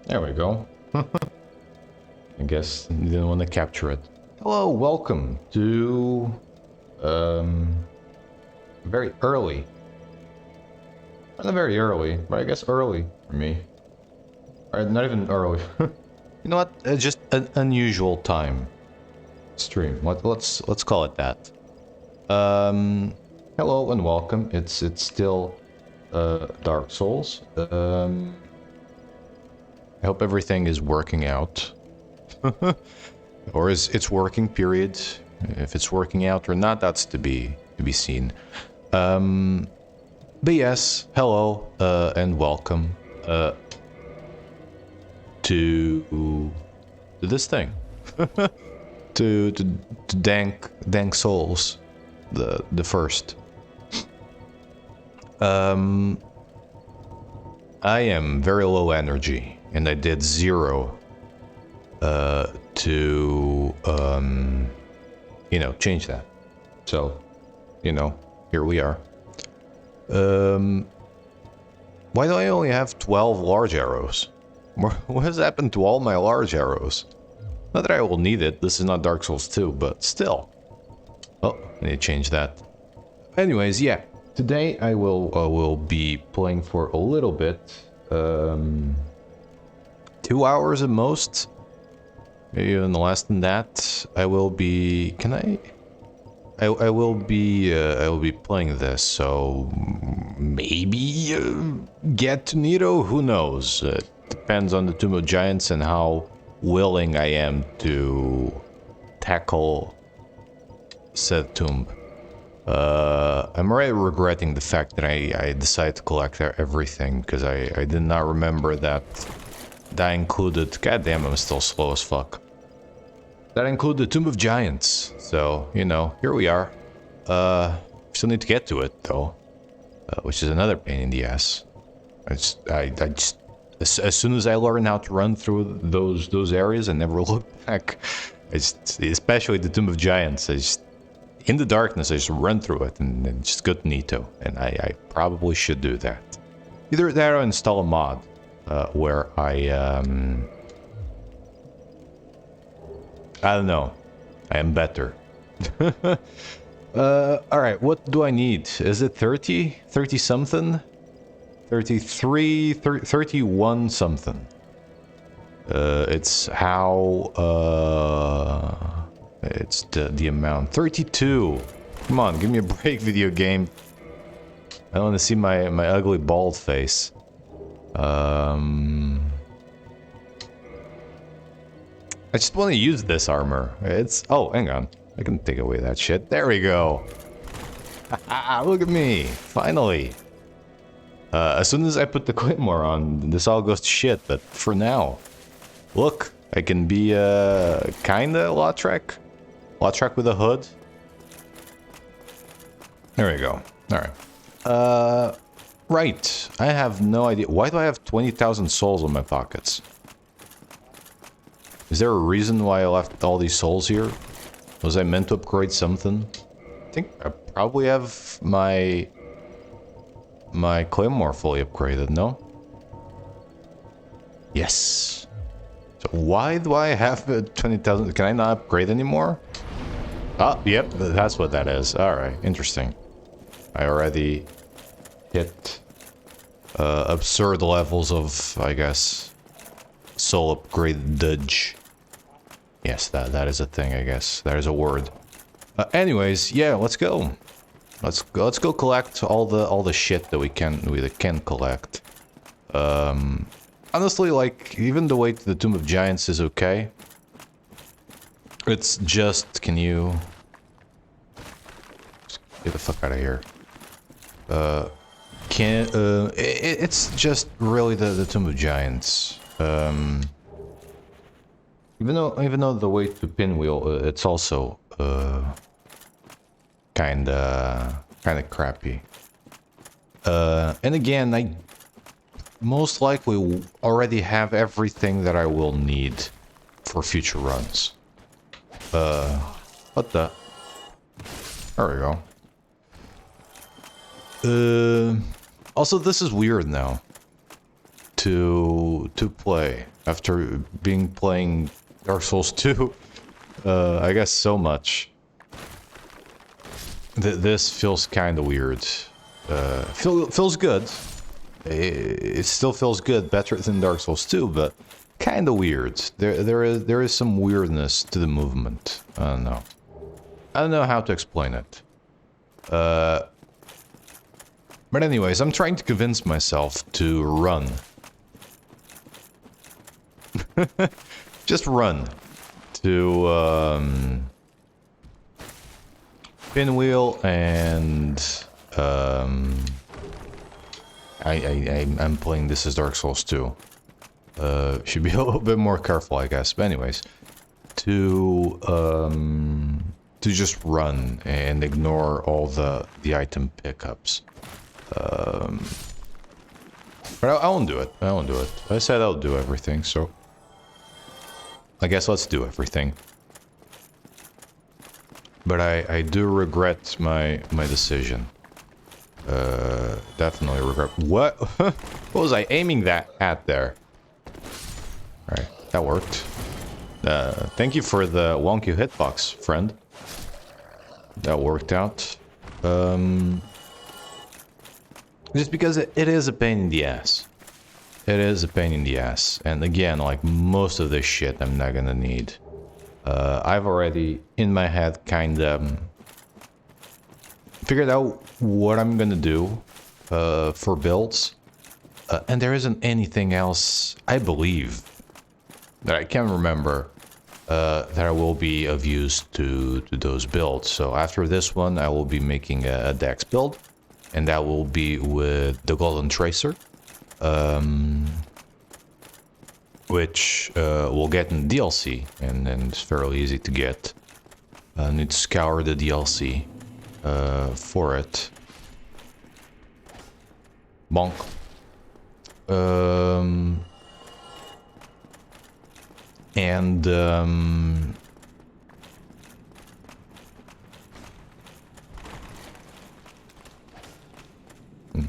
There we go. I guess you didn't want to capture it. Hello, welcome to very early. Not very early, but I guess early for me. Or not even early. You know what? Just an unusual time stream. Let's call it that. Hello and welcome. It's still Dark Souls. I hope everything is working out. Or is it's working, period. If it's working out or not, that's to be seen. But yes, hello and welcome to this thing. to Dank Souls, the first. I am very low energy, and I did 0 to you know, change that. So, you know, here we are. Why do I only have 12 large arrows? What has happened to all my large arrows? Not that I will need it, this is not Dark Souls 2, but still. Oh, I need to change that. Anyways, yeah. Today I will be playing for a little bit. 2 hours at most. Maybe even less than that. I will be... Can I will be playing this, so maybe get to Nito. Who knows? Depends on the Tomb of Giants and how willing I am to tackle said tomb. I'm already regretting the fact that I decided to collect everything, because I did not remember that included... God damn, I'm still slow as fuck. That included the Tomb of Giants. So, you know, here we are. Still need to get to it, though. Which is another pain in the ass. I just as soon as I learn how to run through those areas, I never look back. Especially the Tomb of Giants. In the darkness, I just run through it and just go to Nito. And I probably should do that. Either that or install a mod where I don't know. I am better. Alright, what do I need? Is it 30? 30 something? 33? 31 something. It's how... it's the amount. 32! Come on, give me a break, video game. I don't want to see my ugly bald face. I just want to use this armor. It's... Oh, hang on. I can take away that shit. There we go. Look at me. Finally. As soon as I put the Claymore on, this all goes to shit. But for now, look. I can be kinda Lautrec. Lautrec with a hood. There we go. Alright. Right. I have no idea. Why do I have 20,000 souls in my pockets? Is there a reason why I left all these souls here? Was I meant to upgrade something? I think I probably have my Claymore fully upgraded, no? Yes. So why do I have 20,000? Can I not upgrade anymore? Ah, yep, that's what that is. Alright, interesting. I already hit absurd levels of, I guess, soul upgrade dodge. Yes, that is a thing, I guess. That is a word. Anyways, yeah, let's go. Let's go collect all the shit that we can collect. Honestly, like, even the way to the Tomb of Giants is okay. It's just, can you... Just get the fuck out of here. It's just really the Tomb of Giants. Even though the way to Pinwheel, it's also kinda crappy. And again, I most likely already have everything that I will need for future runs. What the? There we go. Also, this is weird now. to play after playing Dark Souls 2. I guess so much. This feels kind of weird. Feels good. It still feels good, better than Dark Souls 2, but kind of weird. There is some weirdness to the movement. I don't know. I don't know how to explain it. But anyways, I'm trying to convince myself to run. Just run. To pinwheel and I'm playing this as Dark Souls 2. Should be a little bit more careful, I guess. But anyways, to just run and ignore all the item pickups. But I won't do it. I won't do it. I said I'll do everything, so I guess let's do everything. But I do regret my decision. Definitely regret. What? What was I aiming that at there? Alright, that worked. Thank you for the wonky hitbox, friend. That worked out. Just because it is a pain in the ass. It is a pain in the ass. And again, like most of this shit I'm not gonna need. I've already, in my head, kind of figured out what I'm gonna do for builds. And there isn't anything else, I believe, that I can remember that I will be of use to those builds. So after this one, I will be making a Dex build. And that will be with the Golden Tracer. Which we'll get in DLC, and it's fairly easy to get. I need to scour the DLC for it. Bonk.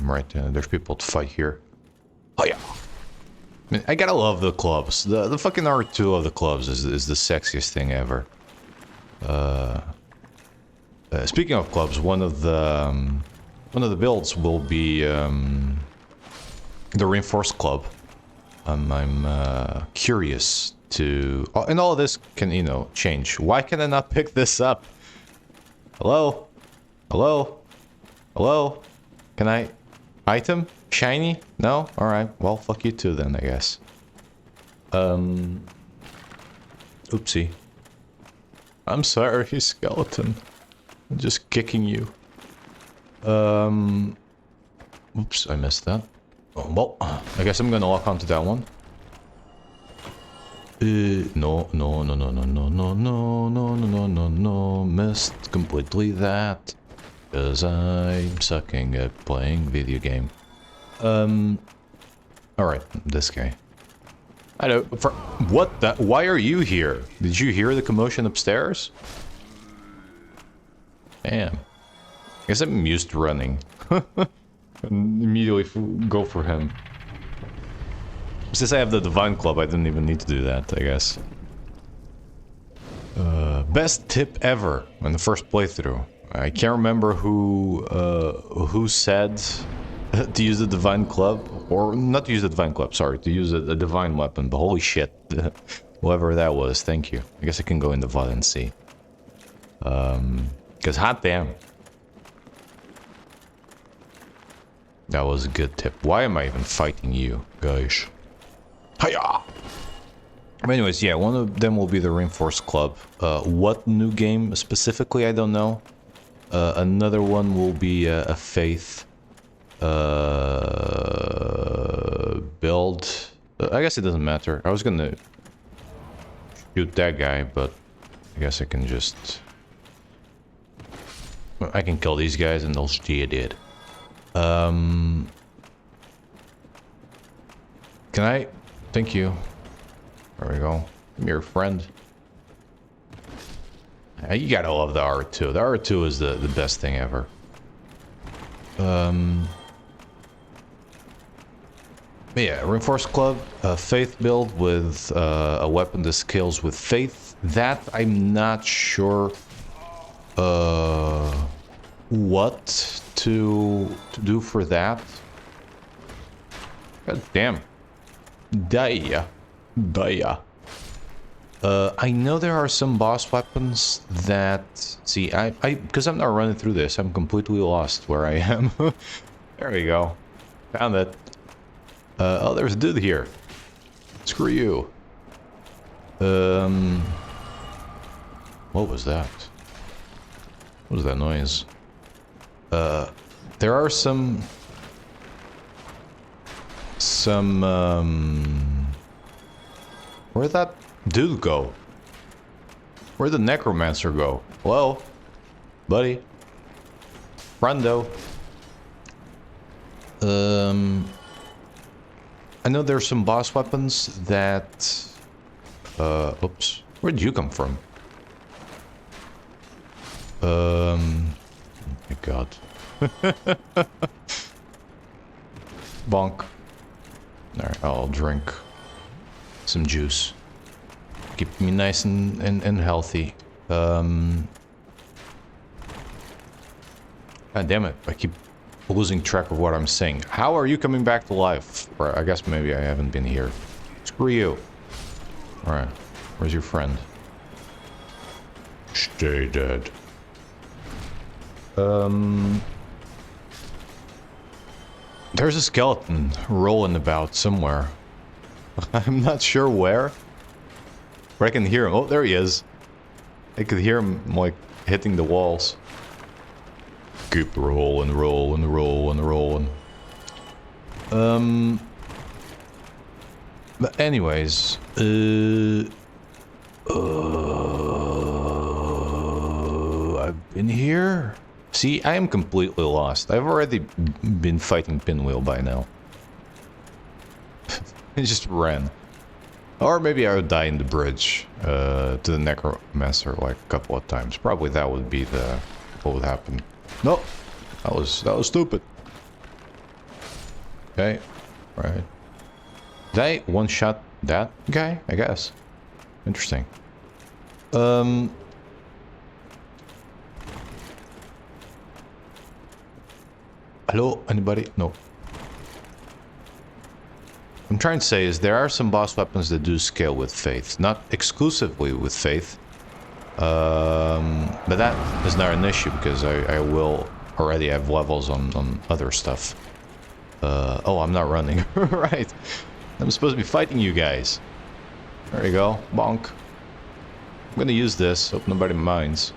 Right, there's people to fight here. Oh yeah. I mean, I gotta love the clubs. The fucking R2 of the clubs is the sexiest thing ever. Speaking of clubs, one of the builds will be the reinforced club. I'm curious to, and all of this can, you know, change. Why can I not pick this up? Hello? Hello? Hello? Can I? Item? Shiny? No? Alright, well, fuck you too then, I guess. Oopsie. I'm sorry, skeleton. I'm just kicking you. Oops, I missed that. Oh, well, I guess I'm gonna lock onto that one. No, missed completely that. Because I'm sucking at playing video game. Alright, this guy. I don't... what the... Why are you here? Did you hear the commotion upstairs? Damn. I guess I'm used to running. And immediately go for him. Since I have the Divine Club, I didn't even need to do that, I guess. Best tip ever in the first playthrough. I can't remember who said to use the Divine Club, or not to use the Divine Club, sorry, to use a Divine Weapon, but holy shit, whoever that was, thank you. I guess I can go in the VOD and see. Because hot damn. That was a good tip. Why am I even fighting you, guys? Hiya! Anyways, yeah, one of them will be the Reinforced Club. What new game specifically, I don't know. Another one will be a Faith build. I guess it doesn't matter. I was gonna shoot that guy, but I guess I can just... I can kill these guys and they'll see it did. Can I? Thank you. There we go. I'm your friend. You gotta love the R2. The R2 is the best thing ever. Yeah, reinforced club, faith build with a weapon that scales with faith. That I'm not sure what to do for that. God damn. Daya. Daya. I know there are some boss weapons that... See, because I'm not running through this, I'm completely lost where I am. There we go. Found it. Oh, there's a dude here. Screw you. What was that? What was that noise? There are some... Where'd that dude go? Where'd the necromancer go? Hello? Buddy? Friendo? I know there's some boss weapons that... oops. Where'd you come from? Oh my god. Bonk. Alright, I'll drink some juice. Keep me nice and healthy. God damn it, I keep losing track of what I'm saying. How are you coming back to life? Or I guess maybe I haven't been here. Screw you. Alright, where's your friend? Stay dead. There's a skeleton rolling about somewhere. I'm not sure where. But I can hear him. Oh, there he is. I could hear him, like, hitting the walls. Keep rolling, rolling, rolling, rolling. But anyways, I've been here. See, I am completely lost. I've already been fighting Pinwheel by now. I just ran. Or maybe I would die in the bridge to the Necromancer like a couple of times. Probably that would be what would happen. No, that was stupid. Okay, right. Did I one-shot that guy? I guess. Interesting. Hello, anybody? No. I'm trying to say is there are some boss weapons that do scale with faith, not exclusively with faith, but that is not an issue because I will already have levels on other stuff. Oh, I'm not running. Right. I'm supposed to be fighting you guys. There you go. Bonk. I'm gonna use this. Hope nobody minds.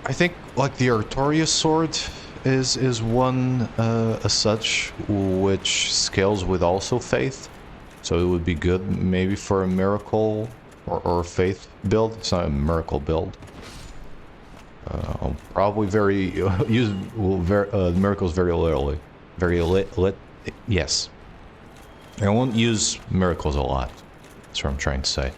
I think like the Artorias sword is one as such which scales with also faith, so it would be good maybe for a miracle or faith build. It's not a miracle build. I'll probably use miracles very little, yes. I won't use miracles a lot. That's what I'm trying to say.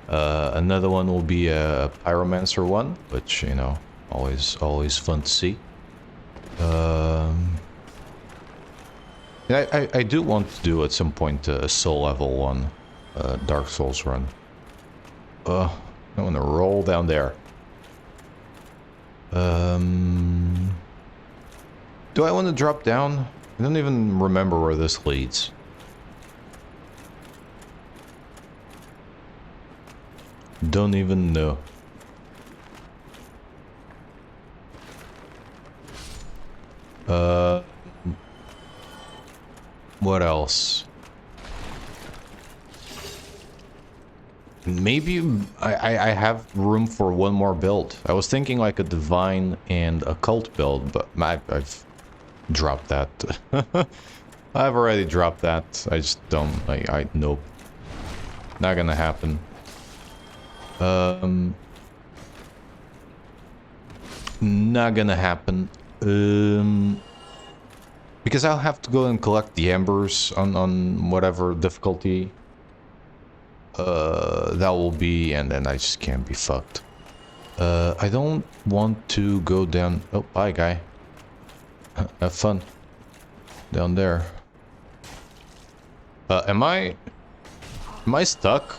Another one will be a pyromancer one, which you know. Always fun to see. I do want to do at some point a soul level one, Dark Souls run. I want to roll down there. Do I want to drop down? I don't even remember where this leads. Don't even know. What else? Maybe I have room for one more build. I was thinking like a divine and occult build, but I've dropped that. I've already dropped that. I just don't. Nope. Not gonna happen. Not gonna happen. Because I'll have to go and collect the embers on whatever difficulty. that will be, and then I just can't be fucked. I don't want to go down. Oh, bye, guy. Have fun down there. Am I stuck?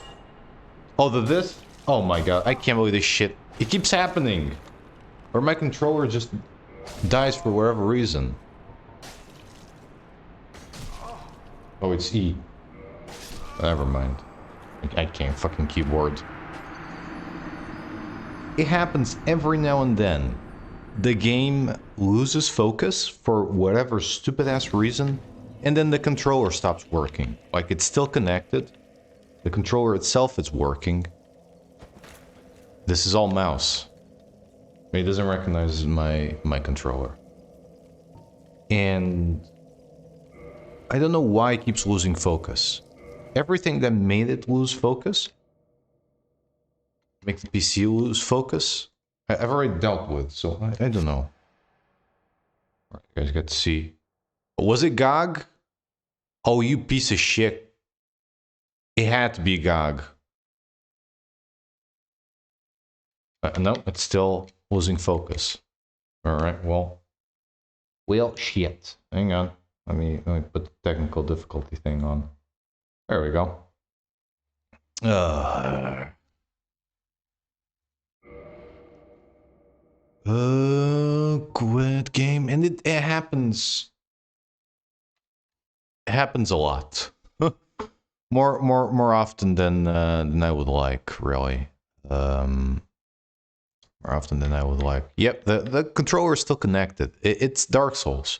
Oh, this? Oh my god, I can't believe this shit. It keeps happening. Or my controller just dies for whatever reason. Oh, it's E. Never mind. I can't fucking keyboard. It happens every now and then. The game loses focus for whatever stupid ass reason, and then the controller stops working. Like, it's still connected. The controller itself is working. This is all mouse. It doesn't recognize my controller. And I don't know why it keeps losing focus. Everything that made it lose focus, make the PC lose focus, I've already dealt with, so I don't know. Alright, you guys got to see. Was it GOG? Oh, you piece of shit. It had to be GOG. No, it's still losing focus. Alright, well, shit. Hang on. Let me put the technical difficulty thing on. There we go. Quit game, and it happens. It happens a lot. more often than I would like, really. More often than I would like. Yep, the controller is still connected. It's Dark Souls.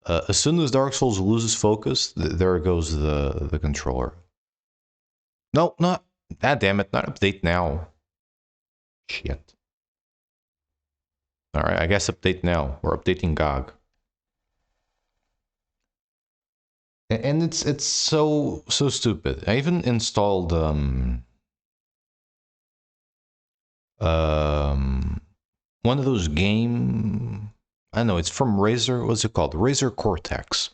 As soon as Dark Souls loses focus, there goes the controller. No, not. God damn it, not update now. Shit. Alright, I guess update now. We're updating GOG. And it's so stupid. I even installed one of those game, I don't know, it's from Razer. What's it called? Razer Cortex.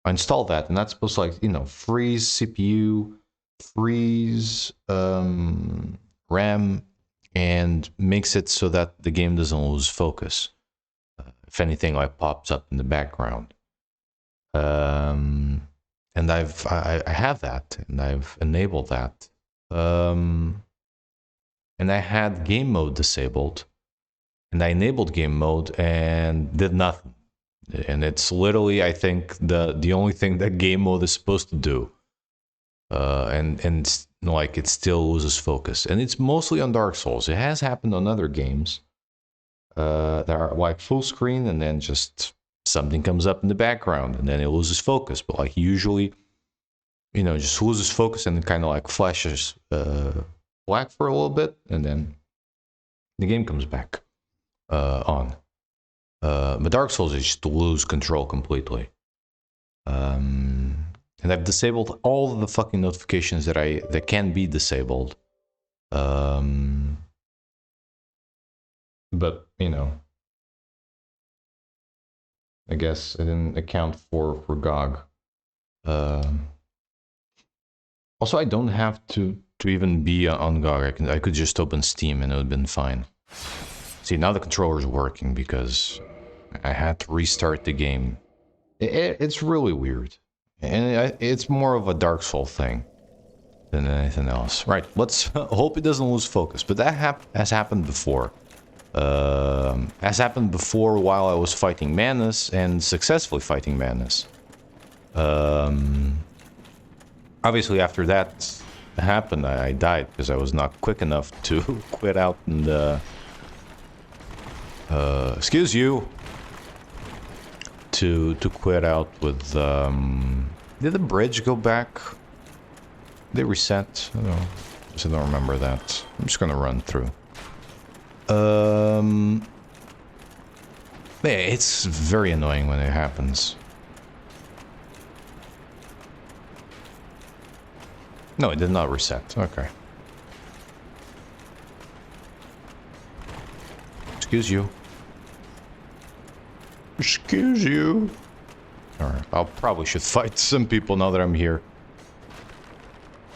I installed that, and that's supposed to, like, you know, freeze CPU, freeze RAM, and makes it so that the game doesn't lose focus if anything like pops up in the background. And I have that, and I've enabled that. And I had game mode disabled, and I enabled game mode and did nothing. And it's literally, I think, the only thing that game mode is supposed to do. And like, it still loses focus. And it's mostly on Dark Souls. It has happened on other games that are like full screen, and then just something comes up in the background, and then it loses focus. But like, usually, you know, just loses focus and it kind of like flashes black for a little bit, and then the game comes back on. But Dark Souls is just to lose control completely. And I've disabled all of the fucking notifications that can be disabled. But you know, I guess I didn't account for GOG. Also, I don't have to even be on GOG. I could just open Steam and it would have been fine. See, now the controller's working because I had to restart the game. It's really weird. And it's more of a Dark Souls thing than anything else. Right, let's hope it doesn't lose focus. But that has happened before. Has happened before while I was fighting Manus and successfully fighting Manus. Obviously, after that happened, I died because I was not quick enough to quit out and excuse you. To quit out with did the bridge go back? Did they reset? I don't know. I don't remember that. I'm just gonna run through. Yeah, it's very annoying when it happens. No, it did not reset. Okay. Excuse you. Excuse you. Alright, I'll probably should fight some people now that I'm here.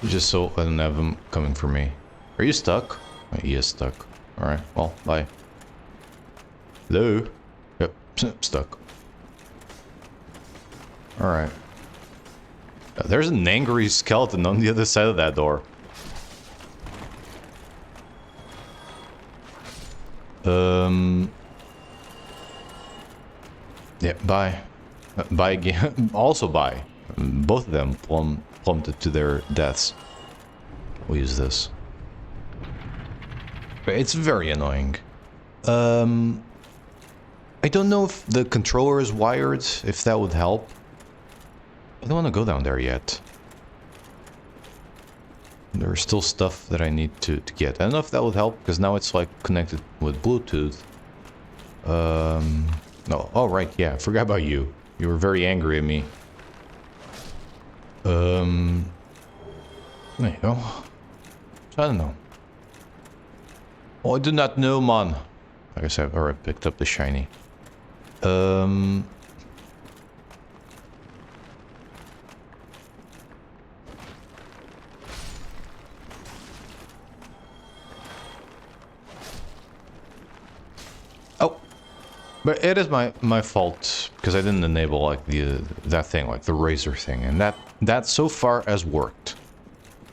Just so I don't have him coming for me. Are you stuck? Oh, he is stuck. Alright, well, bye. Hello? Yep, stuck. Alright. There's an angry skeleton on the other side of that door. Yeah, bye. Bye again. Also bye. Both of them plummeted to their deaths. We'll use this. It's very annoying. I don't know if the controller is wired, if that would help. I don't want to go down there yet. There's still stuff that I need to get. I don't know if that would help, because now it's like connected with Bluetooth. No. Oh, right, yeah, I forgot about you. You were very angry at me. There you go. So I don't know. Oh, I do not know, man. I guess I've already picked up the shiny. Oh, but it is my fault because I didn't enable like that thing, like the razor thing, and that so far has worked.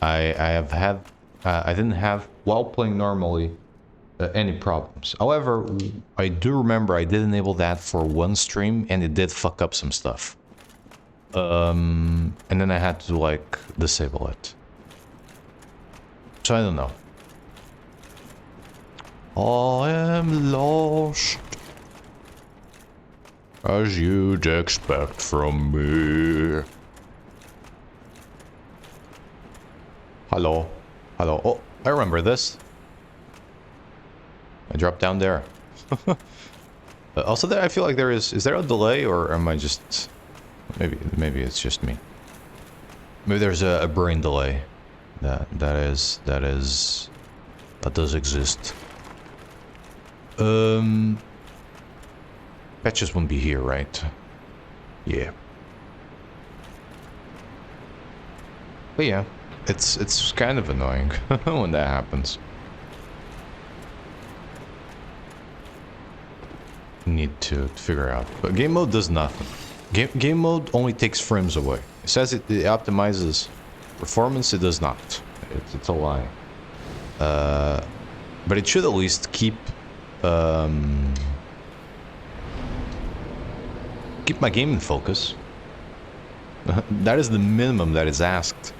I didn't have, while playing normally, any problems. However, I do remember I did enable that for one stream and it did fuck up some stuff. And then I had to like disable it. So I don't know. I am lost, as you'd expect from me. Hello. Hello. Oh, I remember this. I dropped down there. Also, there, I feel like there is there a delay, or am I just... Maybe it's just me. Maybe there's a brain delay. That does exist. Patches won't be here, right? Yeah. But yeah, it's kind of annoying when that happens. Need to figure out, but game mode does nothing. Game mode only takes frames away. It says it optimizes performance. It does not. It's a lie. But it should at least keep my game in focus. That is the minimum that is asked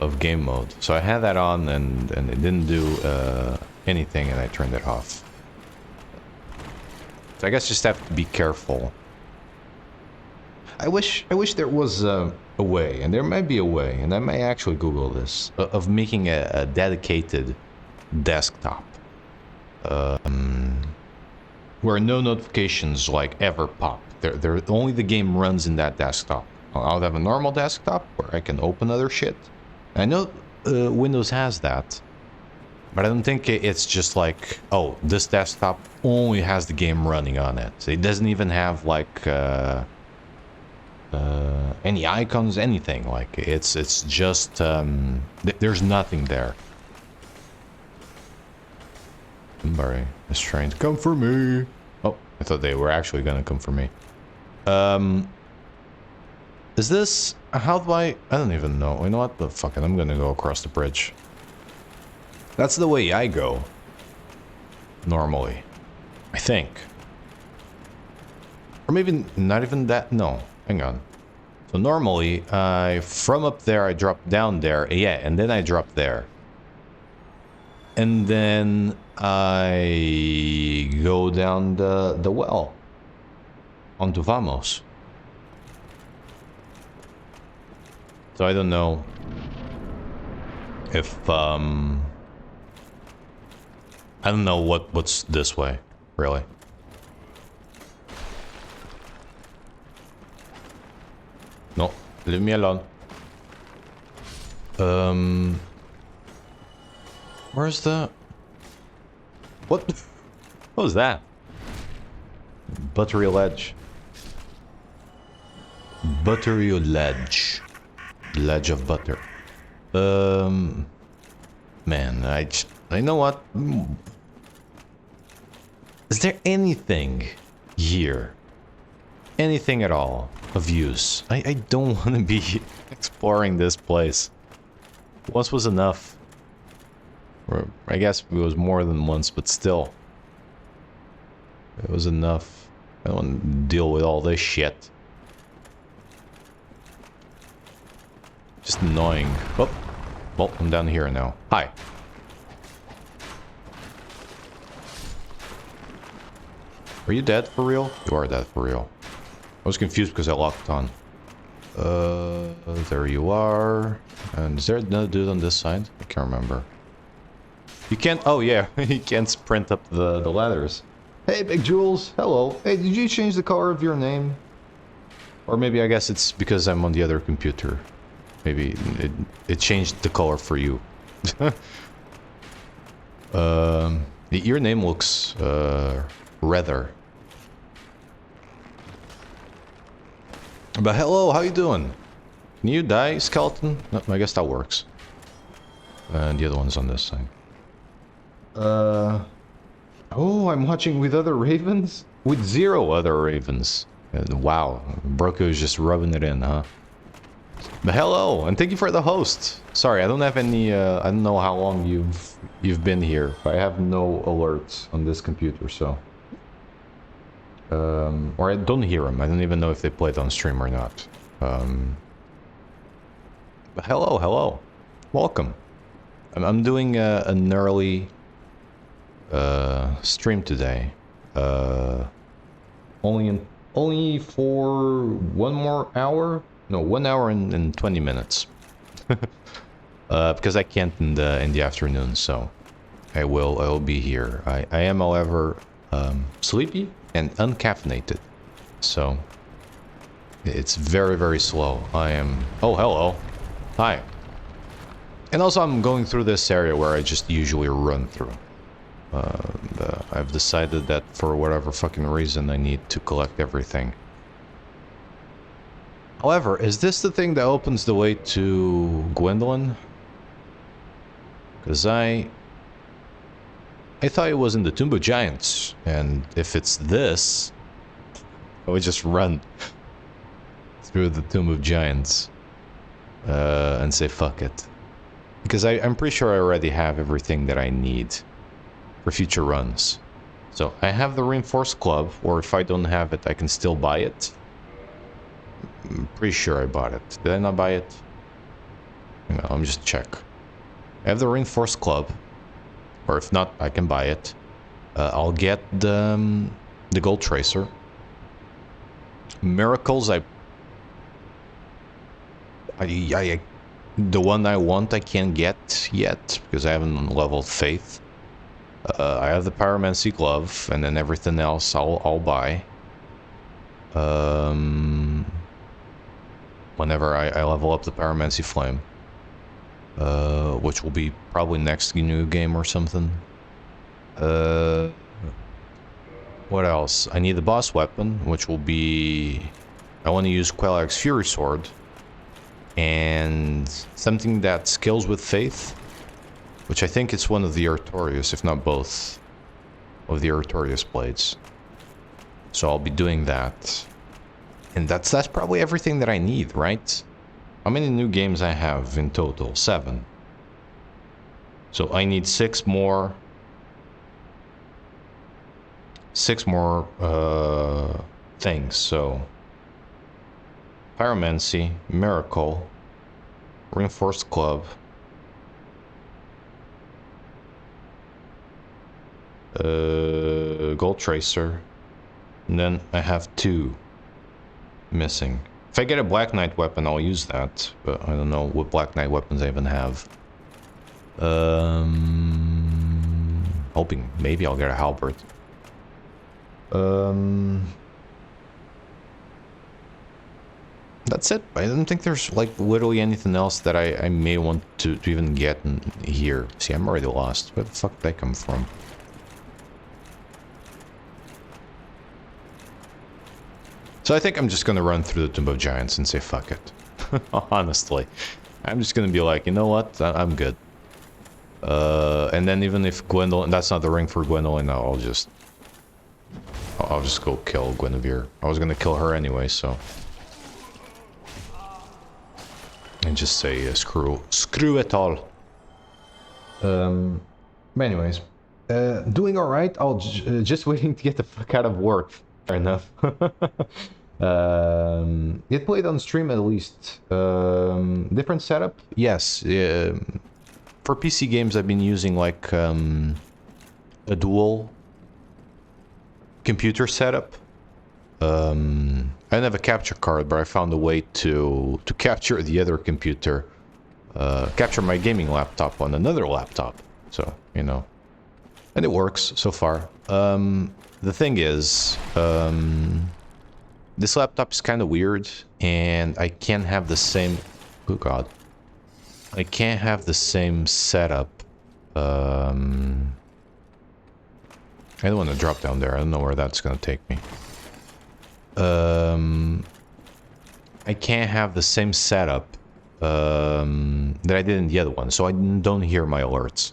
of game mode. So I had that on and it didn't do anything, and I turned it off. So I guess just have to be careful. I wish there was a way, and there might be a way, and I may actually Google this, of making a dedicated desktop. Where no notifications like ever pop. Only the game runs in that desktop. I'll have a normal desktop where I can open other shit. I know Windows has that. But I don't think it's just like, oh, this desktop only has the game running on it. It doesn't even have like any icons, anything. Like it's just there's nothing there. Somebody is trying to come for me. Oh, I thought they were actually gonna come for me. Is this? How do I don't even know. You know what? The fuck it. I'm gonna go across the bridge. That's the way I go. Normally. I think. Or maybe not even that. No. Hang on. So normally, from up there, I drop down there. Yeah, and then I drop there. And then I go down the well. Onto Vamos. So I don't know if I don't know what's this way, really. No, leave me alone. Where's the... What? What was that? Buttery ledge. Buttery ledge. Ledge of butter. Man, I know what? Is there anything here? Anything at all of use? I don't want to be exploring this place. Once was enough. Or I guess it was more than once, but still. It was enough. I don't want to deal with all this shit. Just annoying. Oh, well, I'm down here now. Hi. Are you dead for real? You are dead for real. I was confused because I locked on. There you are. And is there another dude on this side? I can't remember. You can't... Oh, yeah. You can't sprint up the ladders. Hey, Big Jules. Hello. Hey, did you change the color of your name? Or maybe I guess it's because I'm on the other computer. Maybe it changed the color for you. Your name looks redder. But hello, how you doing? Can you die, skeleton? No, I guess that works. And the other one's on this side. Oh, I'm watching with other ravens? With 0 other ravens. Wow, Broco is just rubbing it in, huh? But hello, and thank you for the host. Sorry, I don't have any, I don't know how long you've been here. I have no alerts on this computer, so... or I don't hear them. I don't even know if they played on stream or not. But hello, hello. Welcome. I'm doing an early stream today. Only for 1 more hour? No, 1 hour and 20 minutes. Because I can't in the afternoon, so I will be here. I am, however, sleepy and uncaffeinated, so it's very, very slow. I am... Oh, hello. Hi. And also I'm going through this area where I just usually run through. I've decided that for whatever fucking reason I need to collect everything. However, is this the thing that opens the way to Gwendolyn? Because I thought it was in the Tomb of Giants, and if it's this, I would just run through the Tomb of Giants and say fuck it. Because I'm pretty sure I already have everything that I need for future runs. So I have the Reinforced Club, or if I don't have it, I can still buy it. I'm pretty sure I bought it. Did I not buy it? No, let me just check. I have the Reinforced Club, or if not, I can buy it. I'll get the Gold Tracer. Miracles, the one I want I can't get yet, because I haven't leveled Faith. I have the Pyromancy Glove, and then everything else I'll buy. Whenever I level up the Pyromancy Flame. Which will be probably next new game or something. What else? I need the boss weapon, which will be... I want to use Quelag's Fury Sword. And something that scales with Faith, which I think it's one of the Artorias, if not both of the Artorias blades. So I'll be doing that. And that's probably everything that I need, right? How many new games I have in total? 7. So I need 6 more... 6 more things, so... Pyromancy, Miracle, Reinforced Club, Gold Tracer, and then I have 2 missing. If I get a Black Knight weapon, I'll use that, but I don't know what Black Knight weapons I even have. Hoping maybe I'll get a halberd. That's it. I don't think there's like literally anything else that I may want to even get in here. See, I'm already lost. Where the fuck did I come from? So I think I'm just gonna run through the Tomb of Giants and say fuck it. Honestly. I'm just gonna be like, you know what? I'm good. And then even if Gwendolyn, that's not the ring for Gwendolyn, no, I'll just go kill Guinevere. I was gonna kill her anyway, so. And just say screw it all. But anyways, doing all right. I'll just waiting to get the fuck out of work. Fair enough. Get played on stream at least. Different setup? Yes. For PC games, I've been using like a dual computer setup. I don't have a capture card, but I found a way to capture the other computer, capture my gaming laptop on another laptop. So, you know, and it works so far. The thing is, this laptop is kind of weird, and I can't have the same. Oh God, I can't have the same setup. I don't want to drop down there. I don't know where that's gonna take me. I can't have the same setup that I did in the other one, so I don't hear my alerts.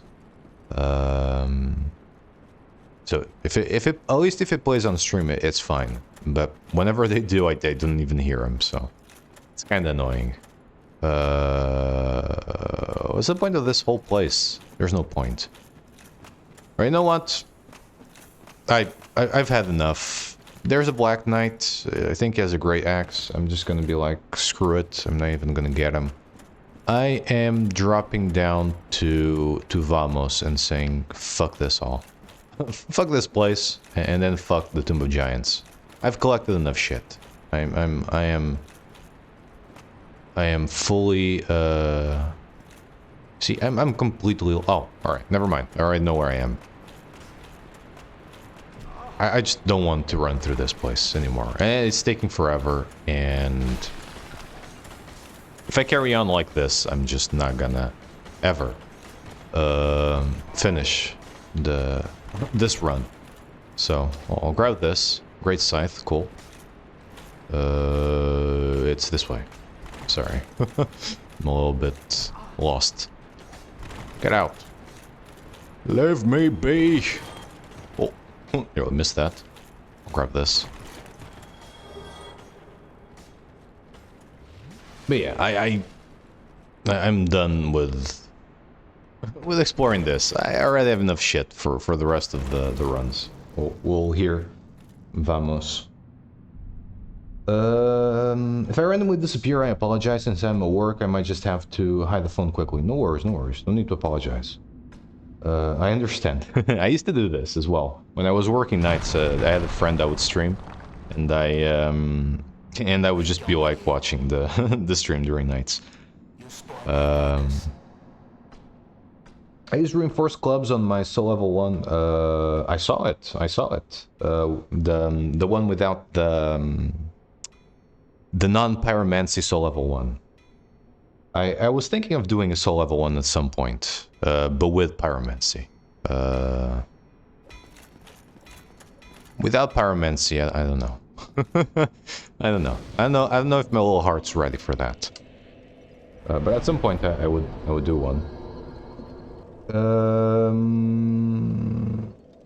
So if it at least if it plays on stream, it's fine. But whenever they do, I don't even hear them. So it's kind of annoying. What's the point of this whole place? There's no point. Right? You know what? I've had enough. There's a Black Knight. I think he has a great axe. I'm just gonna be like, screw it. I'm not even gonna get him. I am dropping down to Vamos and saying, fuck this all. Fuck this place, and then fuck the Tomb of Giants. I've collected enough shit. I am fully, see, I'm completely, oh, alright, never mind. I already know where I am. I just don't want to run through this place anymore. And it's taking forever, and if I carry on like this, I'm just not gonna ever finish this run. So I'll grab this. Great scythe, cool. It's this way. Sorry. I'm a little bit lost. Get out. Leave me be. Oh, I missed that. I'll grab this. But yeah, I'm done with exploring this. I already have enough shit for the rest of the runs. We'll hear. Vamos. If I randomly disappear, I apologize. Since I'm at work, I might just have to hide the phone quickly. No worries, no worries. No need to apologize. I understand. I used to do this as well. When I was working nights, I had a friend that would stream, and I would just be like watching the the stream during nights. I use reinforced clubs on my soul level 1. I saw it. The one without the non-pyromancy soul level 1. I was thinking of doing a soul level 1 at some point, but with pyromancy. Without pyromancy, I don't know. I don't know. I don't know if my little heart's ready for that. But at some point, I would do one.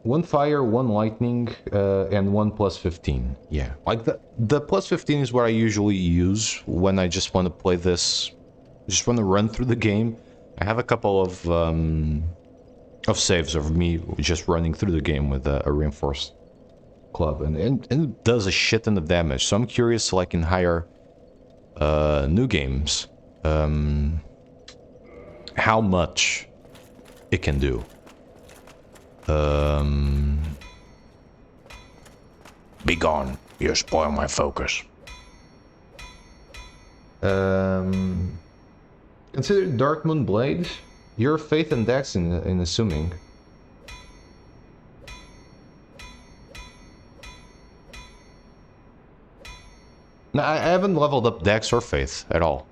1 fire, 1 lightning, and 1 plus 15. Yeah, like the plus 15 is what I usually use when I just want to play this. Just want to run through the game. I have a couple of saves of me just running through the game with a reinforced club, and it does a shit ton of damage. So I'm curious, like in higher new games, how much it can do. Be gone. You spoil my focus. Consider Darkmoon Blade. Your faith and dex in assuming. No, I haven't leveled up dex or faith at all.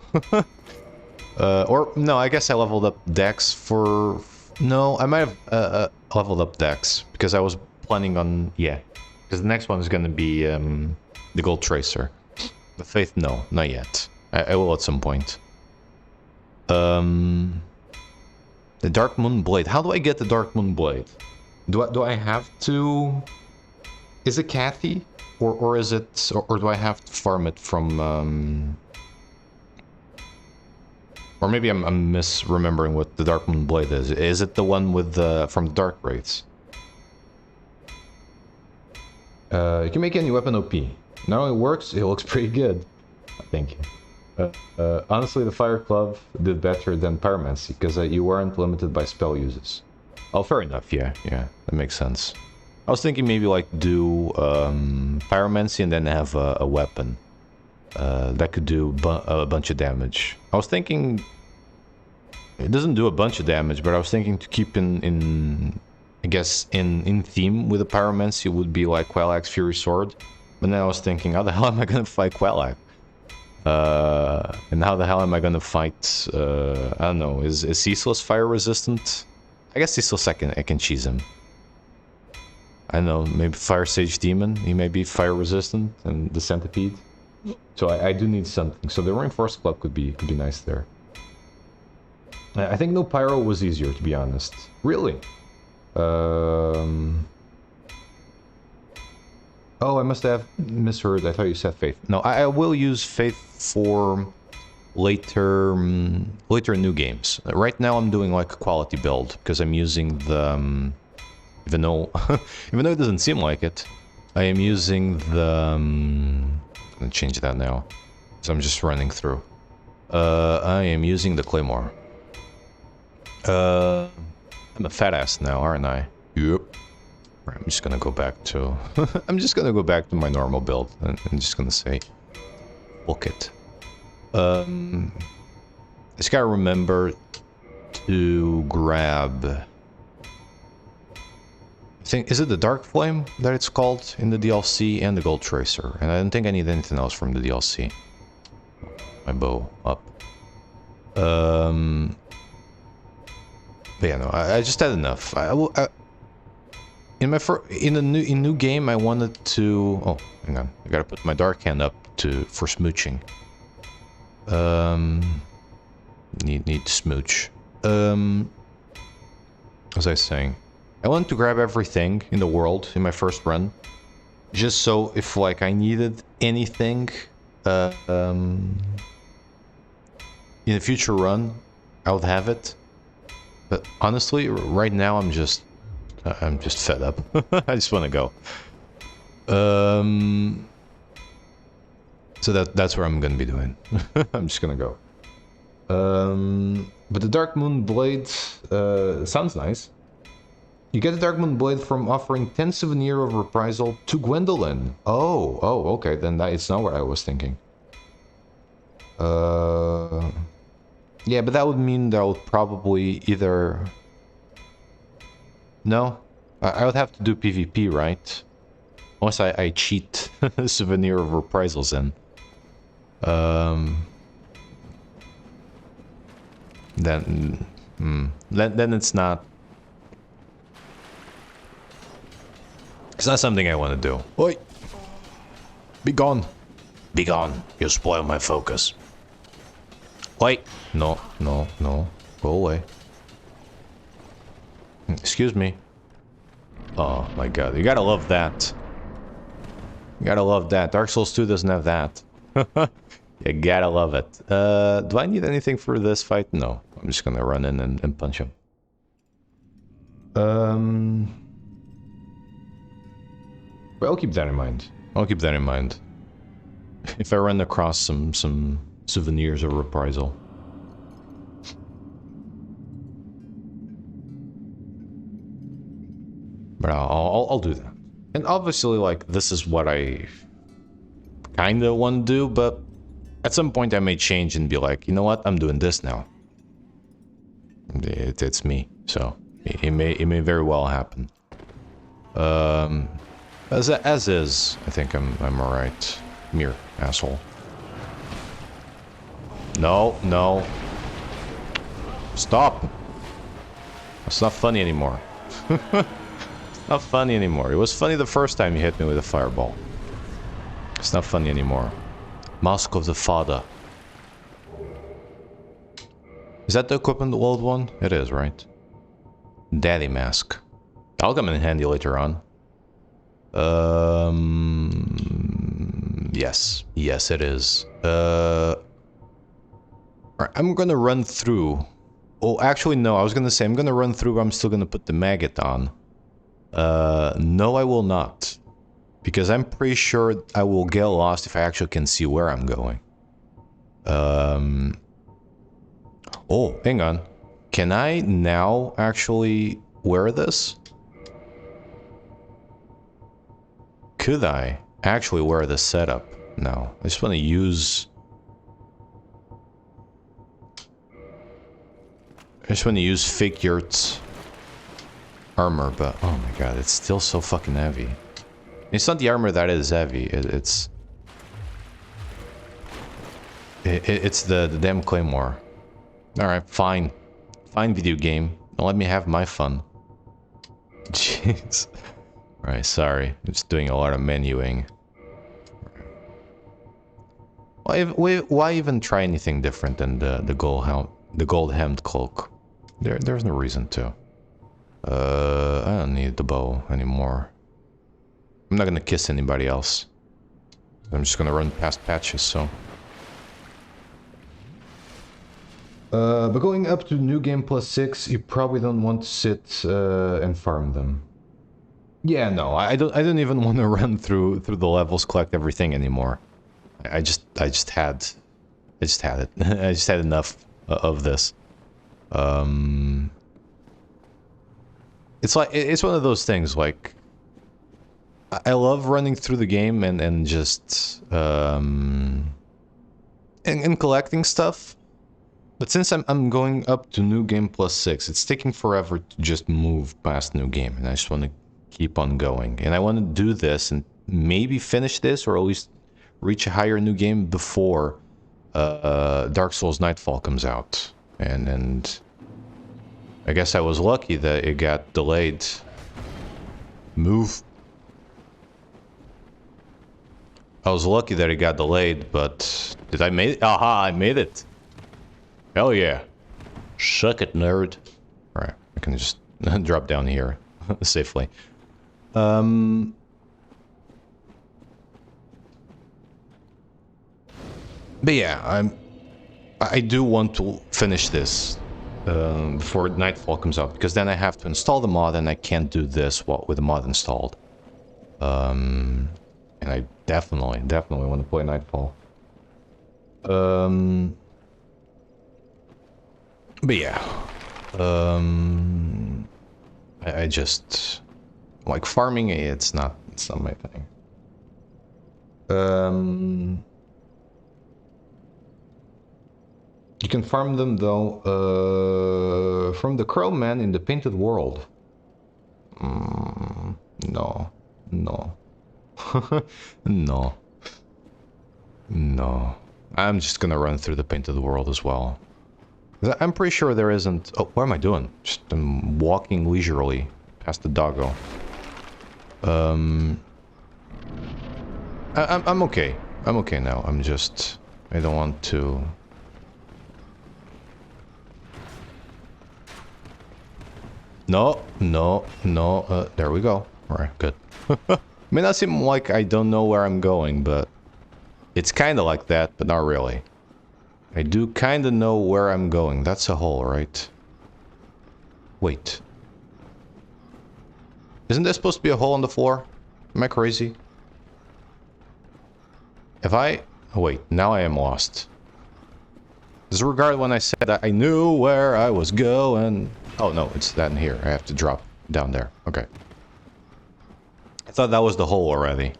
Or no, I guess I leveled up dex for. No, I might have leveled up dex because I was planning on, yeah, because the next one is going to be the Gold Tracer. The faith, no, not yet. I will at some point. The Darkmoon Blade. How do I get the Darkmoon Blade? Do I have to... Is it Kathy? Or is it... Or do I have to farm it from... Or maybe I'm misremembering what the Darkmoon Blade is. Is it the one with the... from the Dark Wraiths? You can make any weapon OP. Not only works, it looks pretty good. Thank you. Honestly, the Fire Glove did better than Pyromancy, because you weren't limited by spell uses. Oh, fair enough, yeah, that makes sense. I was thinking maybe like do Pyromancy and then have a weapon that could do a bunch of damage. I was thinking... It doesn't do a bunch of damage, but I was thinking to keep in I guess in theme with the Pyromancy would be like Quelaag's Fury Sword. But then I was thinking, how the hell am I gonna fight Quelaag? And how the hell am I gonna fight, I don't know, is Ceaseless fire resistant? I guess Ceaseless I can cheese him. I don't know, maybe Fire Sage Demon, he may be fire resistant, and the Centipede. So I do need something, so the Reinforced Club could be nice there. I think no Pyro was easier, to be honest. Really? Oh, I must have misheard. I thought you said Faith. No, I will use Faith for later new games. Right now I'm doing like a quality build because I'm using the even though it doesn't seem like it, I am using the I'm gonna change that now. So I'm just running through. I am using the Claymore. I'm a fat ass now, aren't I? Yep. I'm just gonna go back to... I'm just gonna go back to my normal build. And I'm just gonna say... Book it. I just gotta remember to grab... I think... Is it the Dark Flame that it's called in the DLC and the Gold Tracer? And I don't think I need anything else from the DLC. My bow up. But yeah, no, I just had enough. In new game, I wanted to... Oh, hang on. I gotta put my dark hand up for smooching. Need to smooch. As I was saying, I wanted to grab everything in the world in my first run, just so if like I needed anything in a future run, I would have it. But honestly, right now I'm just fed up. I just want to go. So that's what I'm gonna be doing. I'm just gonna go. But the Darkmoon Blade sounds nice. You get the Darkmoon Blade from offering 10 souvenir of reprisal to Gwendolyn. Oh, okay. Then that is not what I was thinking. Yeah, but that would mean that I would probably either... No? I would have to do PvP, right? Unless I cheat Souvenir of Reprisals in. Then it's not... It's not something I want to do. Oi! Be gone! Be gone! You spoil my focus. Wait! No. Go away. Excuse me. Oh my god, you gotta love that. You gotta love that. Dark Souls 2 doesn't have that. You gotta love it. Do I need anything for this fight? No. I'm just gonna run in and punch him. But I'll keep that in mind. If I run across some souvenirs of reprisal. But I'll do that. And obviously, like, this is what I kinda want to do, but at some point I may change and be like, you know what, I'm doing this now. It's me, so it may very well happen. As is, I think I'm alright. Come here, asshole. No. Stop! It's not funny anymore. It's not funny anymore. It was funny the first time you hit me with a fireball. It's not funny anymore. Mask of the Father. Is that the equipment world one? It is, right? Daddy mask. That'll come in handy later on. Yes. Yes, it is. Alright, I'm gonna run through. Oh, actually, no. I was gonna say I'm gonna run through, but I'm still gonna put the maggot on. No, I will not. Because I'm pretty sure I will get lost if I actually can see where I'm going. Oh, hang on. Can I now actually wear this? Could I actually wear this setup? No. I just want to use... fake yurt's armor, but... Oh my god, it's still so fucking heavy. It's not the armor that is heavy, it's the damn claymore. Alright, fine. Fine, video game. Don't let me have my fun. Jeez. Alright, sorry. I'm just doing a lot of menuing. Why even try anything different than the gold hemmed cloak? There's no reason to. I don't need the bow anymore. I'm not gonna kiss anybody else. I'm just gonna run past patches, so... but going up to New Game Plus 6, you probably don't want to sit and farm them. Yeah, no, I don't even want to run through the levels, collect everything anymore. I just had it. I just had enough of this. It's like, it's one of those things, like, I love running through the game and just and collecting stuff. But since I'm going up to New Game Plus 6, it's taking forever to just move past New Game, and I just want to keep on going. And I want to do this and maybe finish this, or at least reach a higher New Game before Dark Souls Nightfall comes out. And I guess I was lucky that it got delayed. Move. I was lucky that it got delayed, but did I make it? Aha, I made it. Hell yeah. Suck it, nerd. Alright, I can just drop down here safely. But yeah, I do want to finish this before Nightfall comes out, because then I have to install the mod and I can't do this with the mod installed. And I definitely want to play Nightfall. But yeah, I just like farming. It's not my thing. You can farm them though from the Crow Man in the Painted World. No, no, no. I'm just gonna run through the Painted World as well. I'm pretty sure there isn't... Oh, what am I doing? Just I'm walking leisurely past the doggo. I'm okay. I'm okay now. I'm just... I don't want to... No. There we go. Alright, good. May not seem like I don't know where I'm going, but... It's kinda like that, but not really. I do kinda know where I'm going. That's a hole, right? Wait. Isn't there supposed to be a hole on the floor? Am I crazy? If I... Oh, wait, now I am lost. Disregard when I said that I knew where I was going. Oh no, it's that in here. I have to drop down there. Okay. I thought that was the hole already.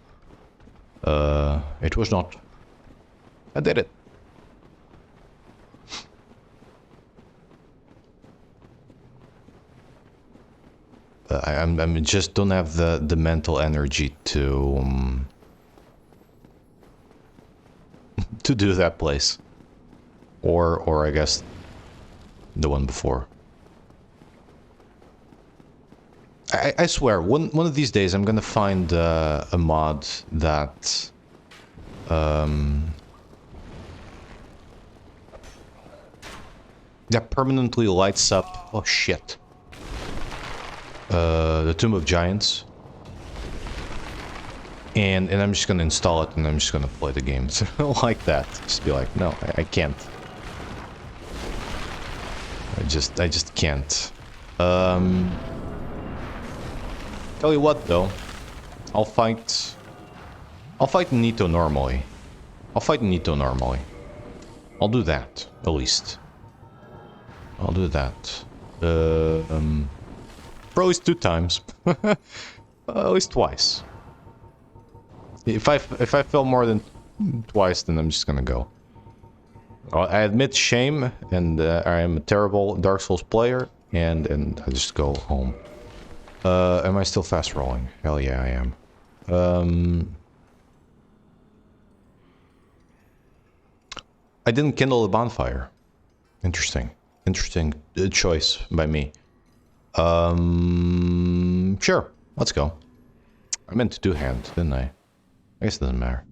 It was not. I did it. I just don't have the mental energy to to do that place, or I guess the one before. I swear, one of these days I'm gonna find a mod that that permanently lights up... Oh, shit. The Tomb of Giants. And I'm just gonna install it and I'm just gonna play the game. Like that. Just be like, no, I can't. I just can't. Tell you what though. I'll fight Nito normally. I'll do that, at least. I'll do that. For at least 2 times. At least twice. If I fail more than twice, then I'm just gonna go. I admit shame, and I am a terrible Dark Souls player, and I just go home. Am I still fast rolling? Hell yeah, I am. I didn't kindle the bonfire. Interesting choice by me. Sure, let's go. I meant to do hand, didn't I? I guess it doesn't matter.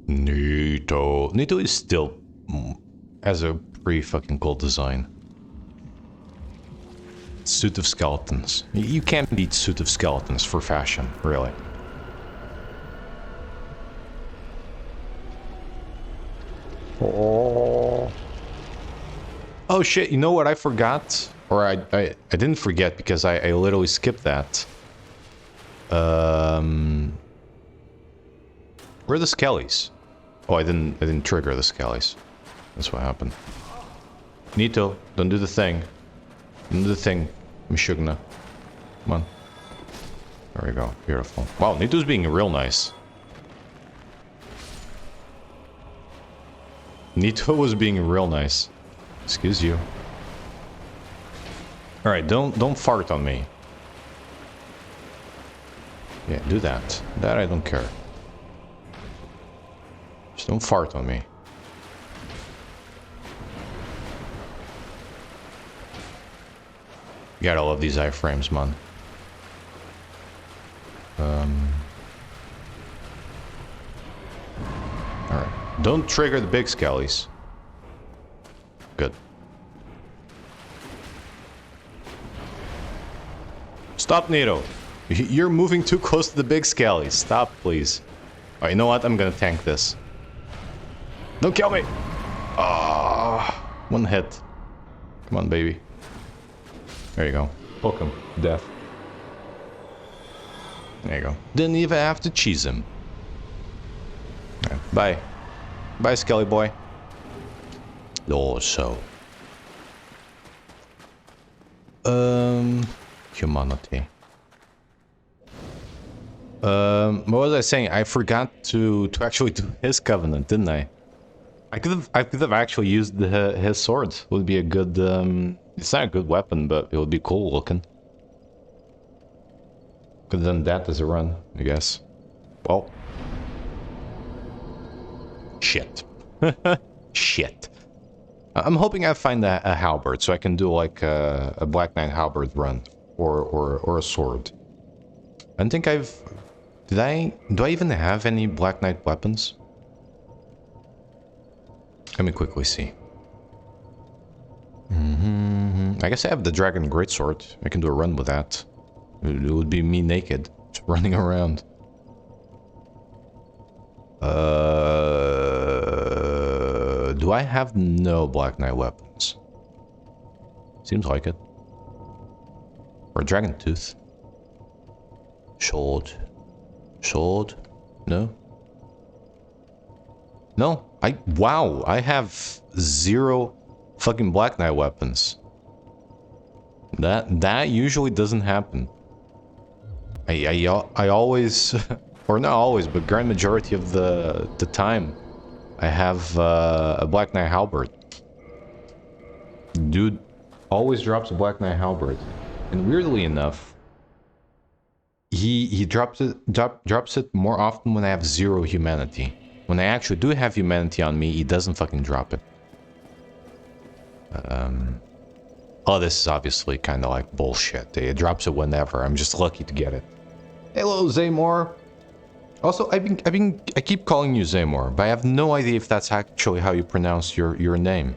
Nito is still has a pretty fucking cool design. Suit of Skeletons. You can't beat Suit of Skeletons for fashion, really. Oh shit, you know what I forgot? Or I didn't forget because I literally skipped that. Where are the skellies? Oh, I didn't trigger the skellies. That's what happened. Nito, don't do the thing. Don't do the thing, Mishugna. Come on. There we go. Beautiful. Wow, Nito's being real nice. Nito was being real nice. Excuse you. Alright, don't fart on me. Yeah, do that. That I don't care. Just don't fart on me. Gotta love these iframes, man. Alright. Don't trigger the big skellies. Good. Stop, Nito. You're moving too close to the big skellies. Stop, please. Alright, you know what? I'm gonna tank this. Don't kill me! Ah, 1 hit. Come on, baby. There you go. Welcome, death. There you go. Didn't even have to cheese him. Right, bye. Bye, Skelly boy. Also. Humanity. What was I saying? I forgot to actually do his covenant, didn't I? I could have actually used his sword. Would be a good it's not a good weapon, but it would be cool looking. Could have done that as a run, I guess. Well. Shit. Shit. I'm hoping I find a halberd so I can do like a Black Knight halberd run or a sword. I don't think I've... do I even have any Black Knight weapons? Let me quickly see. I guess I have the Dragon Greatsword. I can do a run with that. It would be me naked, just running around. Do I have no Black Knight weapons? Seems like it. Or a Dragon Tooth. Sword. Sword? No? No? Wow, I have 0 fucking Black Knight weapons. That usually doesn't happen. I always, or not always, but grand majority of the time, I have a Black Knight halberd. Dude always drops a Black Knight halberd, and weirdly enough, he drops it more often when I have 0 humanity. When I actually do have humanity on me, he doesn't fucking drop it. Oh, this is obviously kind of like bullshit. It drops it whenever. I'm just lucky to get it. Hello, Zaymore. Also, I keep calling you Zaymore, but I have no idea if that's actually how you pronounce your name.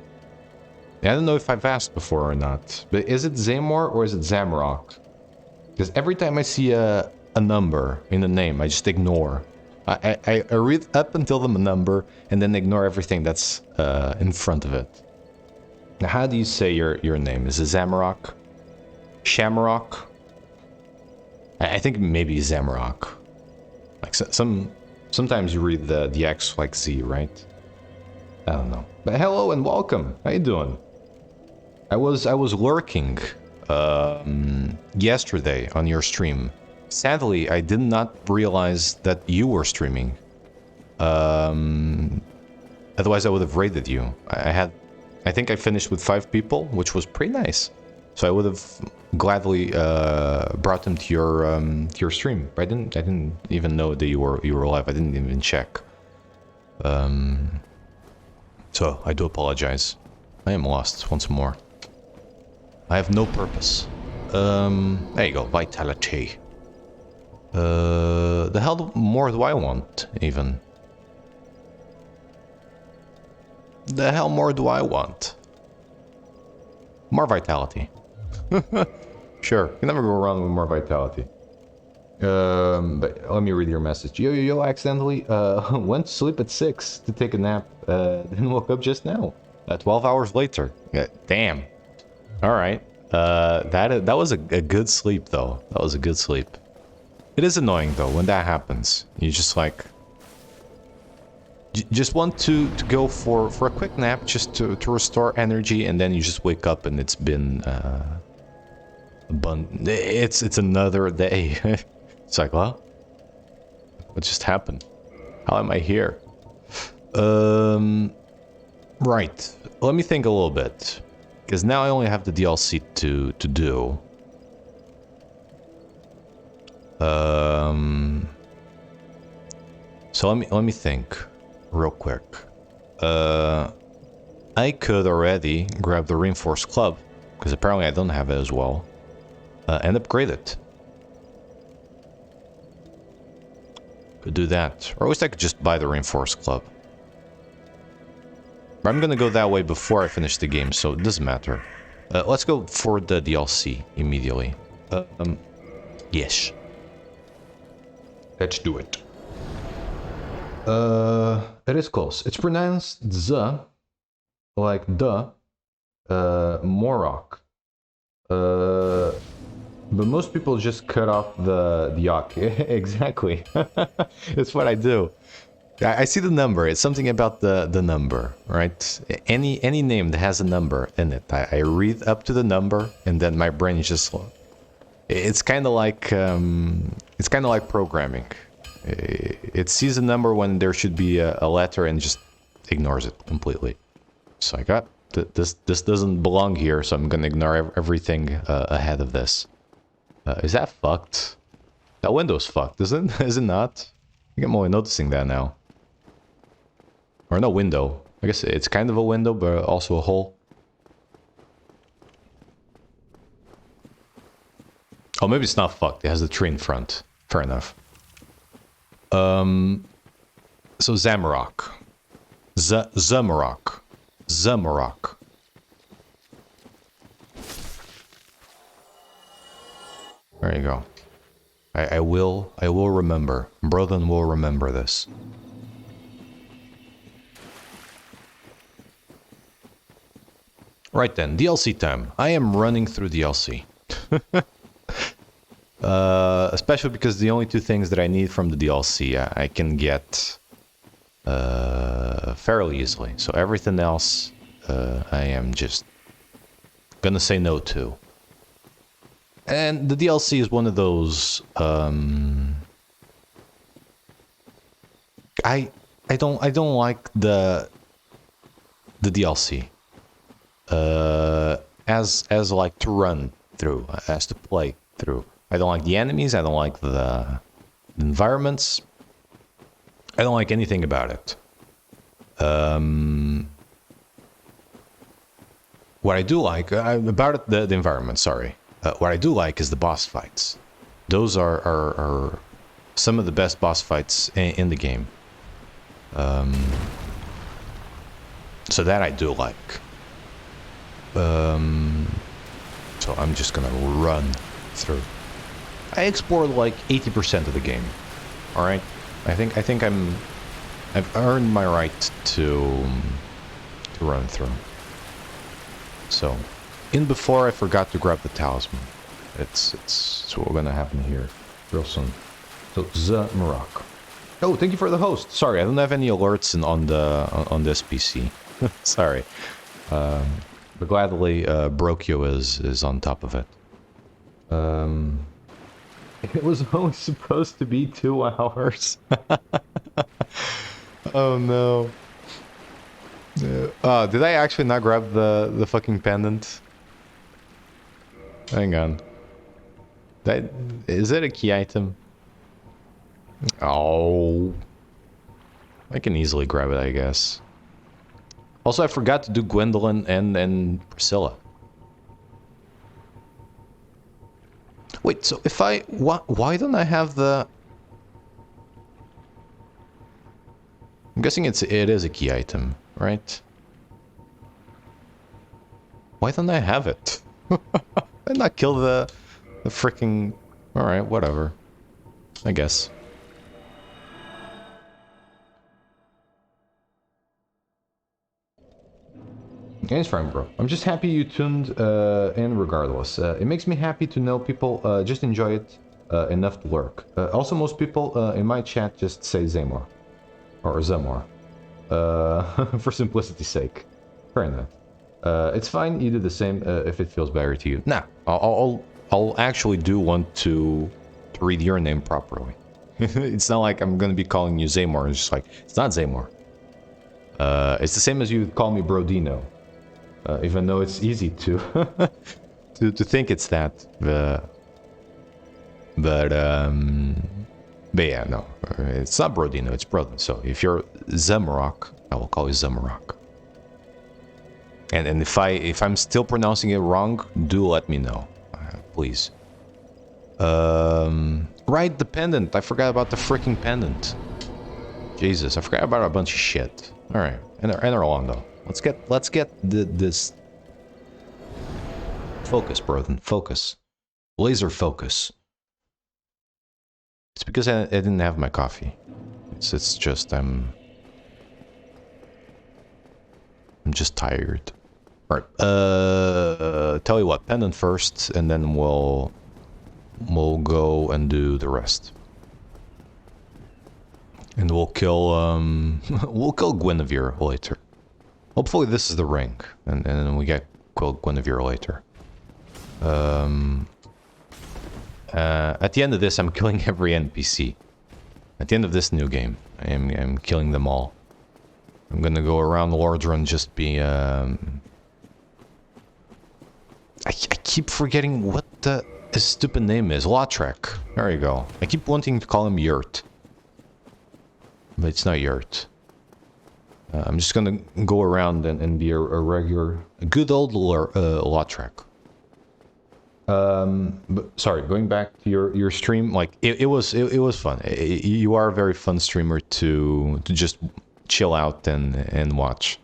I don't know if I've asked before or not, but is it Zaymore or is it Zamrock? Because every time I see a number in the name, I just ignore. I read up until the number and then ignore everything that's in front of it. Now, how do you say your name? Is it Zamrock? Shamrock? I think maybe Zamrock. Like sometimes you read the X like Z, right? I don't know. But hello and welcome. How you doing? I was lurking yesterday on your stream. Sadly, I did not realize that you were streaming. Otherwise, I would have raided you. I think I finished with 5 people, which was pretty nice. So I would have gladly brought them to your stream. But I didn't even know that you were live. I didn't even check. So I do apologize. I am lost once more. I have no purpose. There you go, vitality. The hell more do I want, even? The hell more do I want? More vitality. Sure, you can never go wrong with more vitality. But let me read your message. Yo, accidentally went to sleep at 6 to take a nap, then woke up just now. 12 hours later. Damn. Alright. That was a good sleep, though. That was a good sleep. It is annoying, though, when that happens. You just, like... just want to go for a quick nap, just to restore energy, and then you just wake up and it's been... it's another day. It's like, well, what just happened? How am I here? Right. Let me think a little bit, because now I only have the DLC to do. So let me think real quick. I could already grab the reinforced club, because apparently I don't have it as well, and upgrade it. Could do that. Or at least I could just buy the reinforced club. But I'm gonna go that way before I finish the game, so it doesn't matter. Let's go for the DLC immediately. Yes. Let's do it. It is close. It's pronounced Z, like the, Morok. But most people just cut off the yuck. Exactly. That's what I do. I see the number. It's something about the number, right? Any name that has a number in it, I read up to the number, and then my brain is just slow. It's kind of like programming. It sees a number when there should be a letter and just ignores it completely. So I got this doesn't belong here, so I'm gonna ignore everything ahead of this. Is that fucked? That window's fucked, isn't it? Is it not? I think I'm only noticing that now. Or no window. I guess it's kind of a window, but also a hole. Oh, maybe it's not fucked. It has the tree in front. Fair enough. So Zamarok. Zamarok. Zamarok. There you go. I will remember. Brodin will remember this. Right then, DLC time. I am running through DLC. Especially because the only 2 things that I need from the DLC I can get fairly easily. So everything else I am just gonna say no to. And the DLC is one of those I don't like the DLC as like to run through, as to play through. I don't like the enemies, I don't like the environments. I don't like anything about it. What I do like about it, the environment, sorry. What I do like is the boss fights. Those are some of the best boss fights in the game. So that I do like. So I'm just gonna run through. I explored like 80% of the game. All right, I think I've earned my right to run through. So, in before I forgot to grab the talisman. It's what gonna happen here real soon. So the Morocco. Oh, thank you for the host. Sorry, I don't have any alerts on this PC. Sorry. But gladly, Brokio is on top of it. It was only supposed to be 2 hours. Oh no. Did I actually not grab the fucking pendant? Hang on. Is it a key item? Oh. I can easily grab it, I guess. Also, I forgot to do Gwendolyn and Priscilla. Wait, so if I... Why don't I have the... I'm guessing it is a key item, right? Why don't I have it? Did not kill the freaking... Alright, whatever. I guess. It's fine, bro. I'm just happy you tuned in regardless. It makes me happy to know people just enjoy it enough to lurk. Also, most people in my chat just say Zamor. Or Zamor. For simplicity's sake. Fair enough. It's fine, you do the same if it feels better to you. Nah, I'll actually do want to read your name properly. It's not like I'm gonna be calling you Zamor. It's just like, it's not Zamor. It's the same as you call me Brodino. Even though it's easy to to think it's that, but yeah, no, it's not Brodino, it's Brodin. So if you're Zemrock, I will call you Zemrock. And if I'm still pronouncing it wrong, do let me know, please. Right, the pendant. I forgot about the freaking pendant. Jesus, I forgot about a bunch of shit. All right, and Orlando. Let's get this focus, Brodin. Focus, laser focus. It's because I didn't have my coffee. It's just I'm just tired. All right. Tell you what, pendant first, and then we'll go and do the rest. And we'll kill Guinevere later. Hopefully this is the ring, and then we get Guinevere later. At the end of this, I'm killing every NPC. At the end of this new game, I'm killing them all. I'm gonna go around the large run, just be I keep forgetting what his stupid name is. Lautrec. There you go. I keep wanting to call him Yurt, but it's not Yurt. I'm just gonna go around and be a good old Lautrec. But sorry, going back to your stream, like it was fun. You are a very fun streamer to just chill out and watch.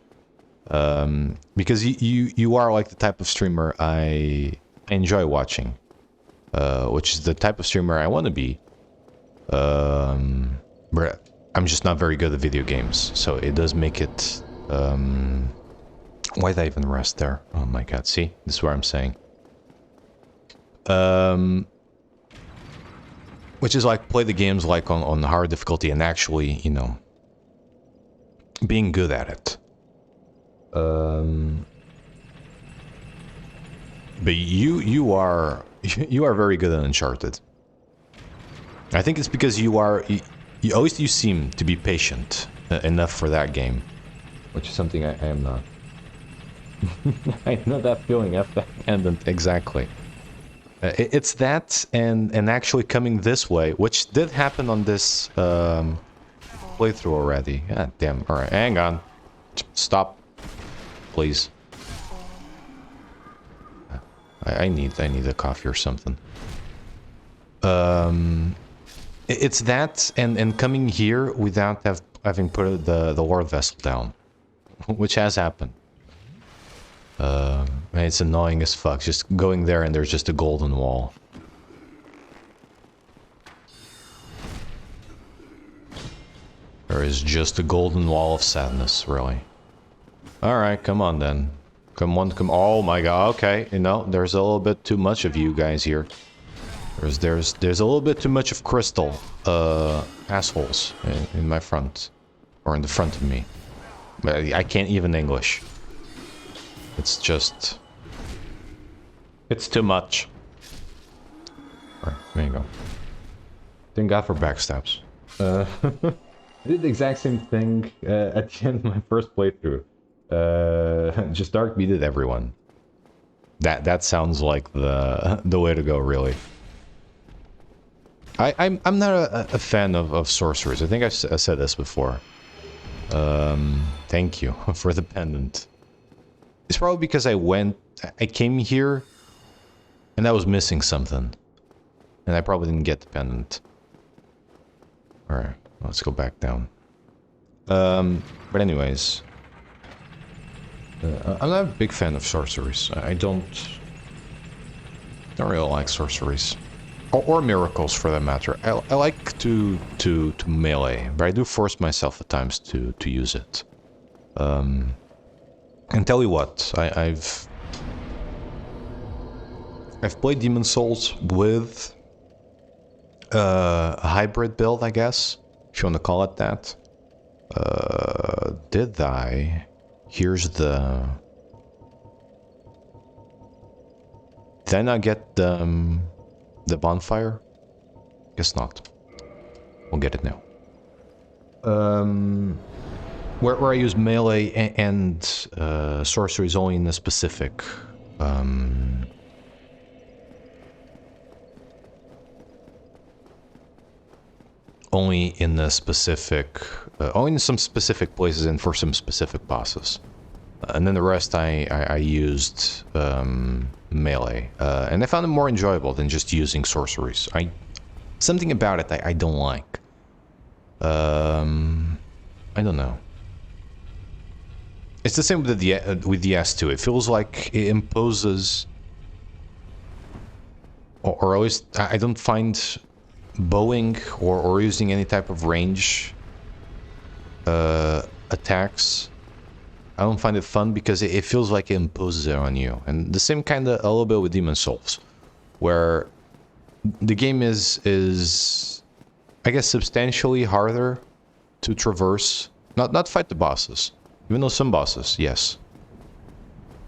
Because you are like the type of streamer I enjoy watching, which is the type of streamer I want to be. But I'm just not very good at video games, so it does make it. Why did I even rest there? Oh my god! See, this is what I'm saying. Which is like play the games like on hard difficulty and actually, you know, being good at it. But you are very good at Uncharted. I think it's because you seem to be patient enough for that game, which is something I am not. I know that feeling after that pendant exactly. It's that and actually coming this way, which did happen on this playthrough already. God damn. All right, hang on. Stop, please. I need a coffee or something. It's that and coming here without having put the Lord Vessel down, which has happened. And it's annoying as fuck, just going there and there's just a golden wall. There is just a golden wall of sadness, really. Alright, come on then. Come on, come... Oh my god, okay. You know, there's a little bit too much of you guys here. There's a little bit too much of crystal, assholes in my front. Or in the front of me. I can't even English. It's just... It's too much. Alright, there you go. Thank God for backstabs. I did the exact same thing at the end of my first playthrough. Just dark beated everyone. That sounds like the way to go, really. I'm not a fan of sorcerers. I think I said this before. Thank you for the pendant. It's probably because I came here and I was missing something. And I probably didn't get the pendant. Alright, let's go back down. But anyways. I'm not a big fan of sorceries. I don't really like sorceries. Or miracles, for that matter. I like to melee, but I do force myself at times to use it. And tell you what, I've played Demon Souls with a hybrid build, I guess, if you want to call it that. Did I? Here's the... Did I not get the bonfire? Guess not. We'll get it now. Where I use melee and sorceries only in a specific... only in the specific... only in some specific places and for some specific bosses. And then the rest I used melee. And I found it more enjoyable than just using sorceries. Something about it I don't like. I don't know. It's the same with the S2. It feels like it imposes... Or at least I don't find bowing or using any type of range attacks. I don't find it fun because it feels like it imposes it on you. And the same kind of a little bit with Demon Souls, where the game is I guess substantially harder to traverse. Not fight the bosses, even though some bosses, yes.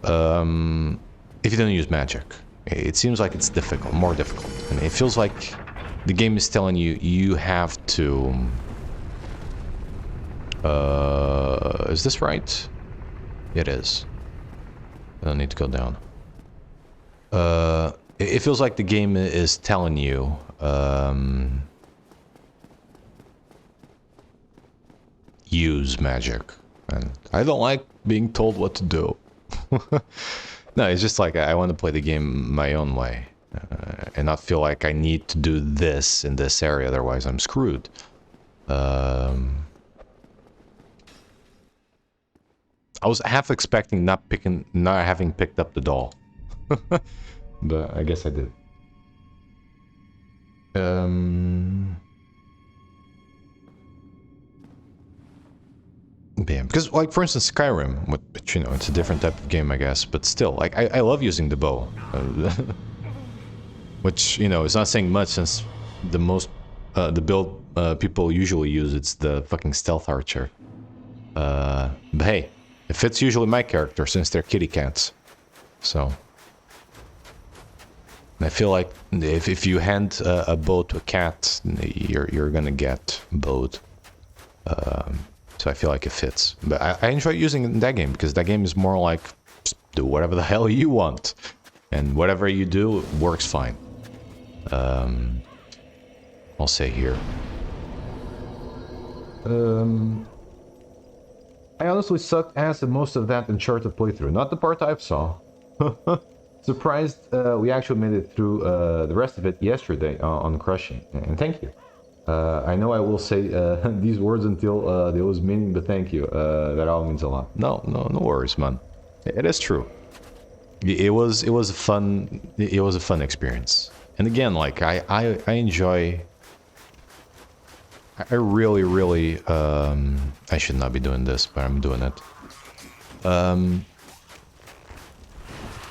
If you don't use magic, it seems like it's difficult, more difficult, and it feels like the game is telling you you have to. Is this right? It is. I don't need to go down. It feels like the game is telling you, use magic. And I don't like being told what to do. No, it's just like I want to play the game my own way. And not feel like I need to do this in this area, otherwise I'm screwed. I was half expecting not having picked up the doll. But I guess I did. Yeah, because, like, for instance, Skyrim, which, you know, it's a different type of game, I guess, but still, like, I love using the bow. Which, you know, is not saying much since the build people usually use, it's the fucking stealth archer. But hey, it fits usually my character since they're kitty cats. So... I feel like if you hand a bow to a cat, you're gonna get bowed. So I feel like it fits. But I enjoy using it in that game, because that game is more like, just do whatever the hell you want. And whatever you do, works fine. I'll say here. I honestly sucked ass at most of that Uncharted playthrough. Not the part I saw. Surprised we actually made it through the rest of it yesterday on Crushing. And thank you. I know I will say these words until they lose meaning, but thank you. That all means a lot. No worries, man. It is true. It was a fun experience. And again, like I enjoy. I really I should not be doing this, but I'm doing it.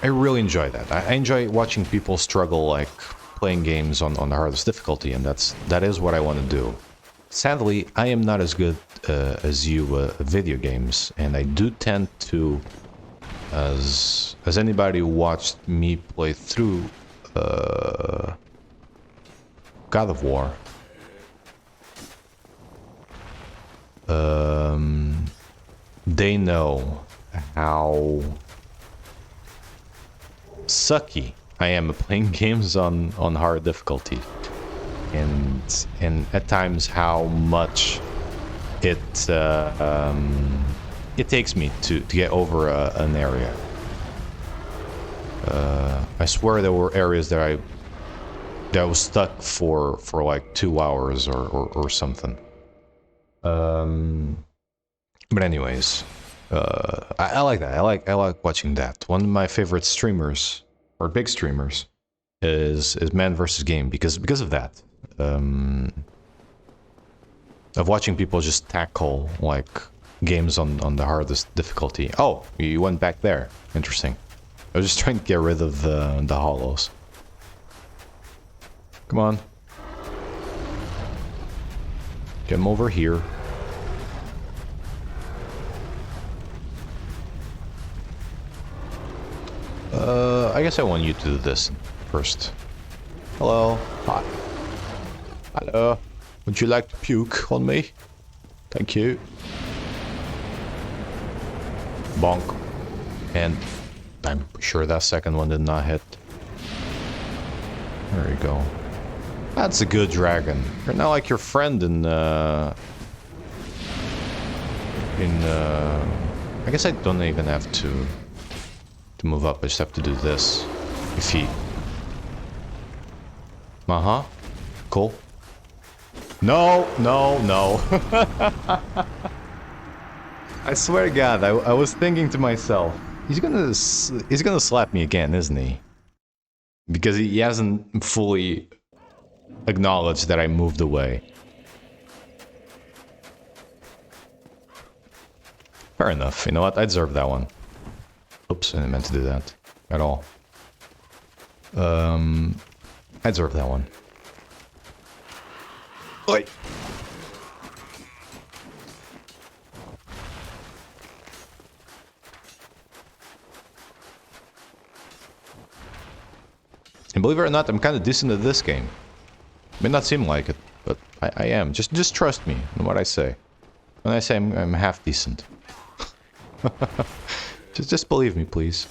I really enjoy that. I enjoy watching people struggle, like playing games on the hardest difficulty, and that is what I want to do. Sadly, I am not as good as you at video games, and I do tend to, as anybody who watched me play through God of War, they know how sucky I am at playing games on hard difficulty, and at times how much it takes me to get over an area. I swear there were areas that I was stuck for like 2 hours or something. But anyways, I like that. I like watching that. One of my favorite streamers, or big streamers, is Man vs. Game because of that. Of watching people just tackle like games on the hardest difficulty. Oh, you went back there. Interesting. I was just trying to get rid of the hollows. Come on. Get him over here. I guess I want you to do this first. Hello. Hi. Hello. Would you like to puke on me? Thank you. Bonk. And I'm sure that second one did not hit. There you go. That's a good dragon. You're not like your friend in I guess I don't even have to move up. I just have to do this. If he... Uh-huh. Cool. No. I swear to God, I was thinking to myself, he's gonna slap me again, isn't he? Because he hasn't fully acknowledged that I moved away. Fair enough. You know what? I deserve that one. Oops, I didn't meant to do that at all. I deserve that one. Oi! And believe it or not, I'm kind of decent at this game. May not seem like it, but I am. Just trust me in what I say. When I say I'm half decent. Just believe me, please.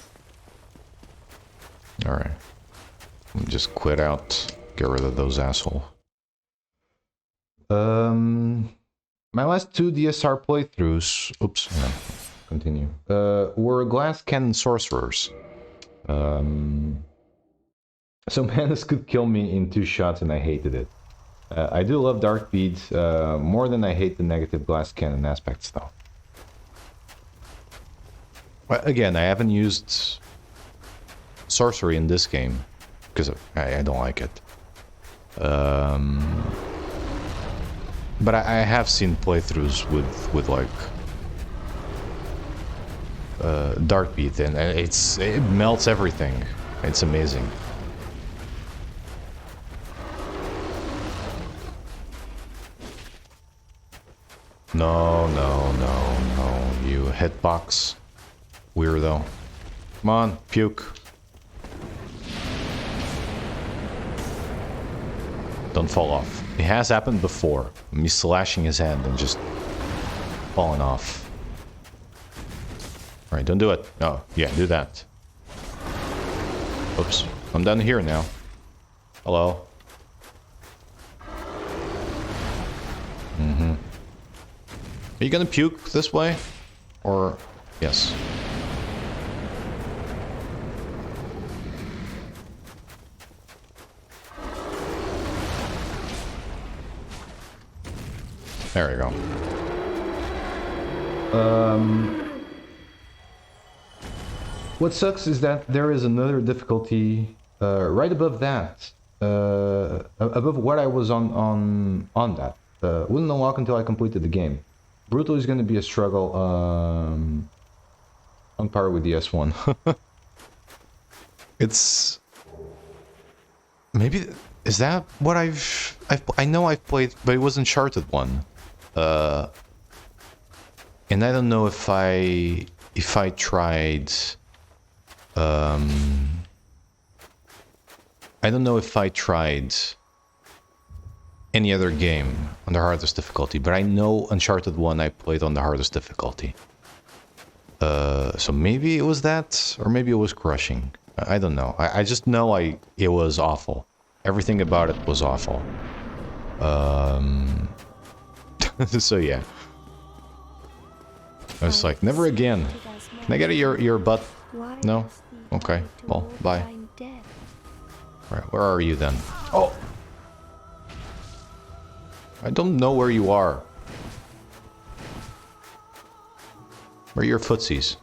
Alright. Just quit out. Get rid of those assholes. My last 2 DSR playthroughs... Oops, no. Continue. Were glass cannon sorcerers. So Manus could kill me in 2 shots and I hated it. I do love Dark Beads more than I hate the negative glass cannon aspects though. But again, I haven't used sorcery in this game because I don't like it. But I have seen playthroughs with like Dark Beat and it melts everything. It's amazing. No, you hitbox weirdo. Come on, puke. Don't fall off. It has happened before. Me slashing his hand and just falling off. Alright, don't do it. Oh, yeah, do that. Oops. I'm down here now. Hello. Are you gonna puke this way? Or... yes. There we go. What sucks is that there is another difficulty right above that, above what I was on that. Wouldn't unlock until I completed the game. Brutal is going to be a struggle on par with DS1. It's maybe is that what I know I've played, but it was Uncharted 1. And I don't know if I tried. I don't know if I tried any other game on the hardest difficulty, but I know Uncharted 1 I played on the hardest difficulty. So maybe it was that, or maybe it was crushing. I don't know. I just know it was awful. Everything about it was awful. So yeah. I was like, never again. Can I get your butt? No? Okay. Well, bye. Alright, where are you then? Oh! I don't know where you are. Where are your footsies?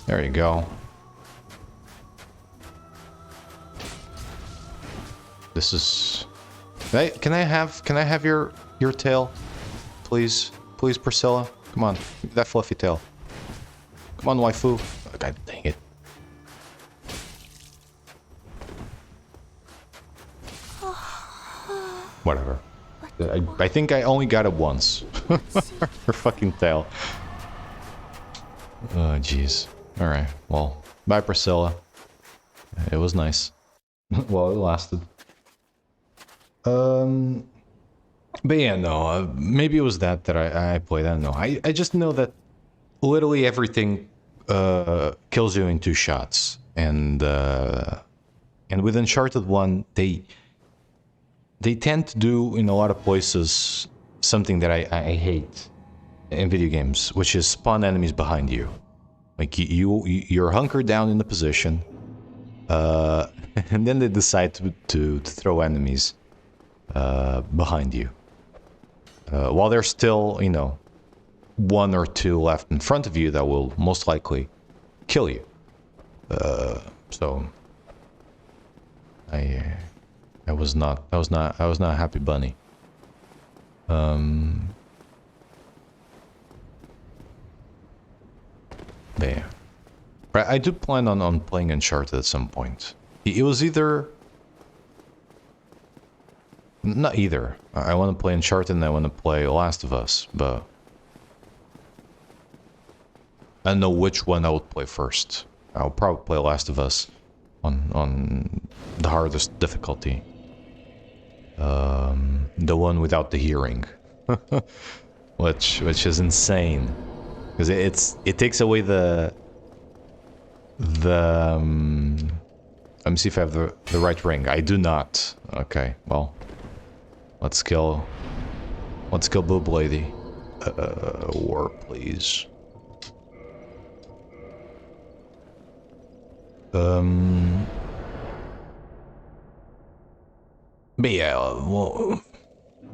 There you go. This is... Can I have your tail? Please? Please, Priscilla? Come on. Give me that fluffy tail. Come on, waifu. Oh, God dang it. Whatever. I think I only got it once. Her fucking tail. Oh, jeez. Alright, well, bye, Priscilla. It was nice. Well, it lasted. But yeah, no, maybe it was that I played, I don't know. I just know that literally everything kills you in 2 shots. And with Uncharted 1, they tend to do, in a lot of places, something that I hate in video games, which is spawn enemies behind you. Like, you're hunkered down in a position, and then they decide to throw enemies behind you. While there's still, you know, 1 or 2 left in front of you that will most likely kill you. So I was not a happy bunny. There. But I do plan on playing Uncharted at some point. It was either... Not either. I want to play Uncharted and I want to play Last of Us, but... I don't know which one I would play first. I'll probably play Last of Us on the hardest difficulty. The one without the hearing. which is insane. Because it takes away the let me see if I have the right ring. I do not. Okay, well, let's kill Blue Blady. War, please. But yeah, well,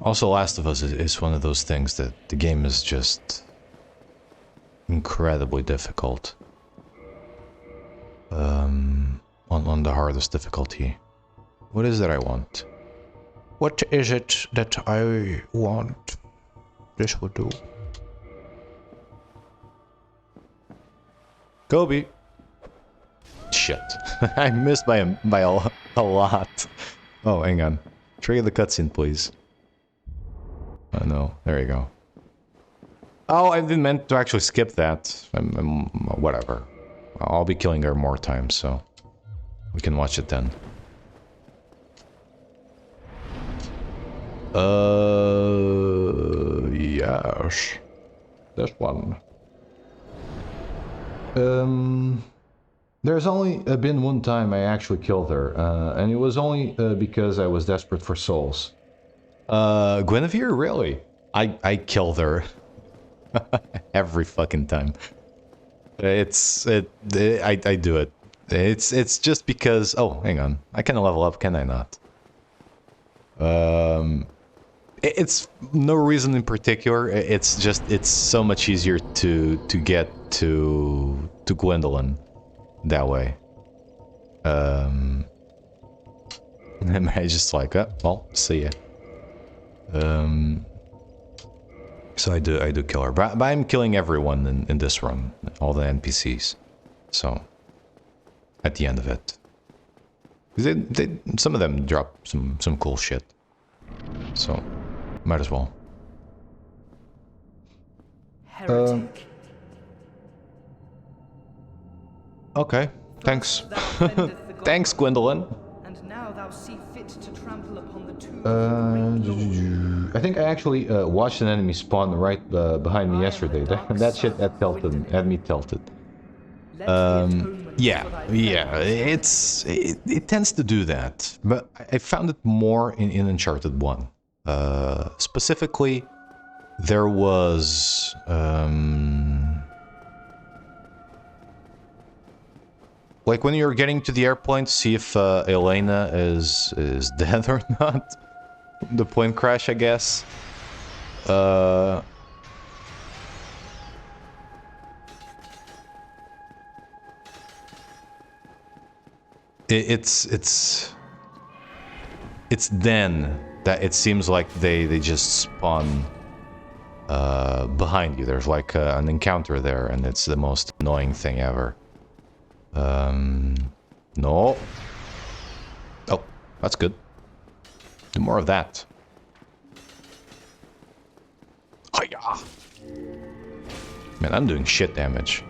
also Last of Us is one of those things that the game is just incredibly difficult. On the hardest difficulty. What is it I want? What is it that I want? This will do. Kobe. Shit. I missed by a lot. Oh, hang on. Trigger the cutscene, please. Oh no, there you go. Oh, I didn't meant to actually skip that. Whatever. I'll be killing her more times, so we can watch it then. Yes. This one. There's only been one time I actually killed her, and it was only because I was desperate for souls. Guinevere? Really? I killed her. Every fucking time. I do it. It's just because... Oh, hang on. I can level up, can I not? It's no reason in particular. It's just it's so much easier to get to Gwendolyn that way. And I just like, well, see ya. So I do kill her, but I'm killing everyone in this run, all the NPCs. So at the end of it, some of them drop some cool shit. So might as well. Heretic. Okay, thanks. Thanks, Gwendolyn. And now thou see fit to trample upon the tomb I think I actually watched an enemy spawn right behind me yesterday. That shit had me tilted. Yeah, it tends to do that, but I found it more in Uncharted 1. Specifically, there was like when you're getting to the airplane to see if Elena is dead or not. The plane crash, I guess. It's then that it seems like they just spawn behind you. There's like an encounter there, and it's the most annoying thing ever. No. Oh, that's good. Do more of that. Hiya! Man, I'm doing shit damage.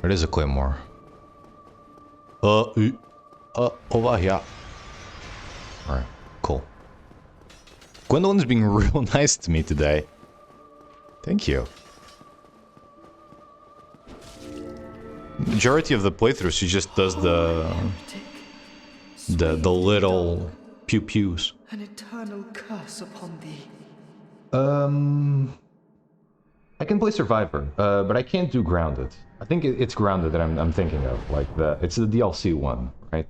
There is a claymore. Over here. Alright, cool. Gwendolyn's being real nice to me today. Thank you. Majority of the playthrough, she just does the little pew pews. An eternal curse upon thee. I can play Survivor, but I can't do Grounded. I think it's Grounded that I'm thinking of. Like it's the DLC one, right?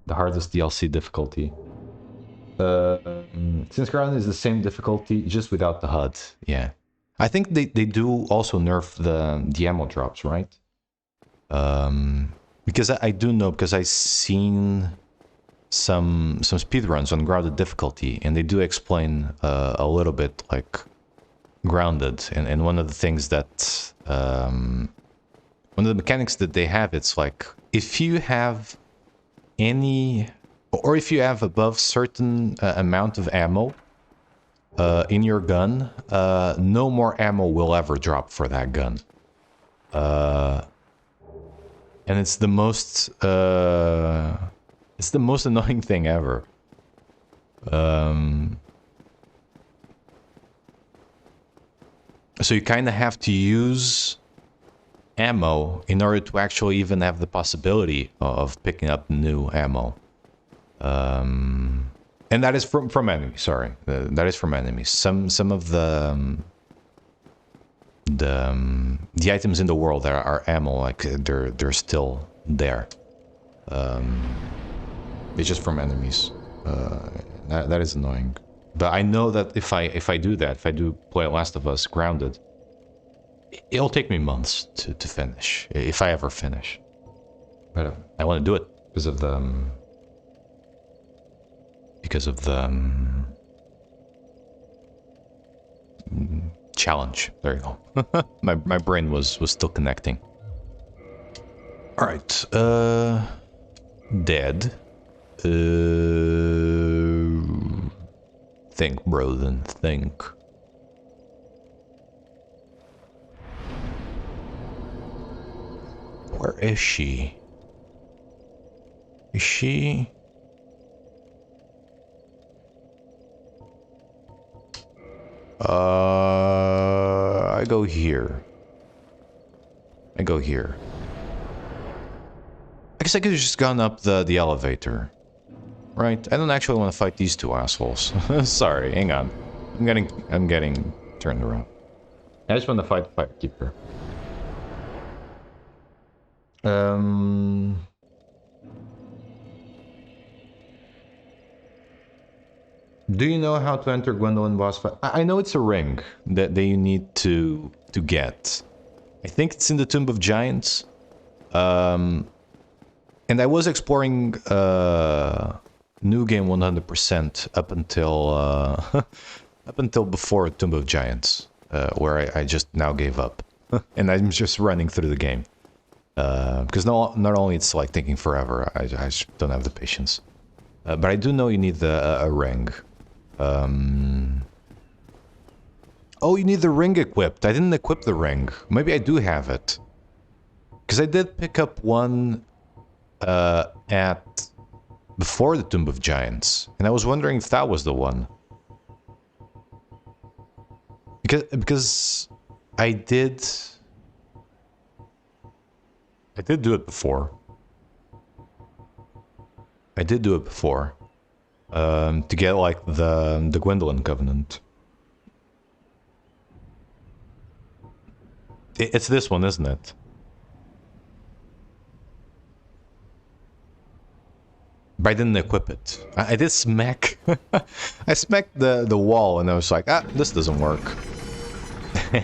The hardest DLC difficulty. Since Grounded is the same difficulty, just without the HUD. Yeah, I think they do also nerf the ammo drops, right? Because I do know, because I've seen some speedruns on Grounded difficulty, and they do explain a little bit like Grounded, and one of the things that one of the mechanics that they have, it's like if you have any, or if you have above certain amount of ammo in your gun, no more ammo will ever drop for that gun. And it's the most annoying thing ever. So you kind of have to use ammo in order to actually even have the possibility of picking up new ammo. And that is from enemies. Sorry, that is from enemies. Some of the items in the world that are ammo, like they're still there. It's just from enemies. That is annoying. But I know that if I do that, if I do play Last of Us Grounded, it'll take me months to finish, if I ever finish. But I want to do it because of the challenge. There you go. my brain was still connecting. All right. Dead. Think, Brodin, think. Where is she? Is she? I go here. I go here. I guess I could have just gone up the elevator. Right? I don't actually want to fight these two assholes. Sorry, hang on. I'm getting turned around. I just want to fight the Firekeeper. Do you know how to enter Gwendolyn boss fight? I know it's a ring that you need to get. I think it's in the Tomb of Giants. And I was exploring New Game 100% up until up until before Tomb of Giants, where I just now gave up, and I'm just running through the game because not only it's like taking forever, I just don't have the patience. But I do know you need a ring. Oh, you need the ring equipped. I didn't equip the ring. Maybe I do have it. Because I did pick up one at before the Tomb of Giants, and I was wondering if that was the one. Because I did do it before. I did do it before. To get like the Gwendolyn Covenant. It's this one, isn't it? But I didn't equip it. I did smack. I smacked the wall, and I was like, this doesn't work.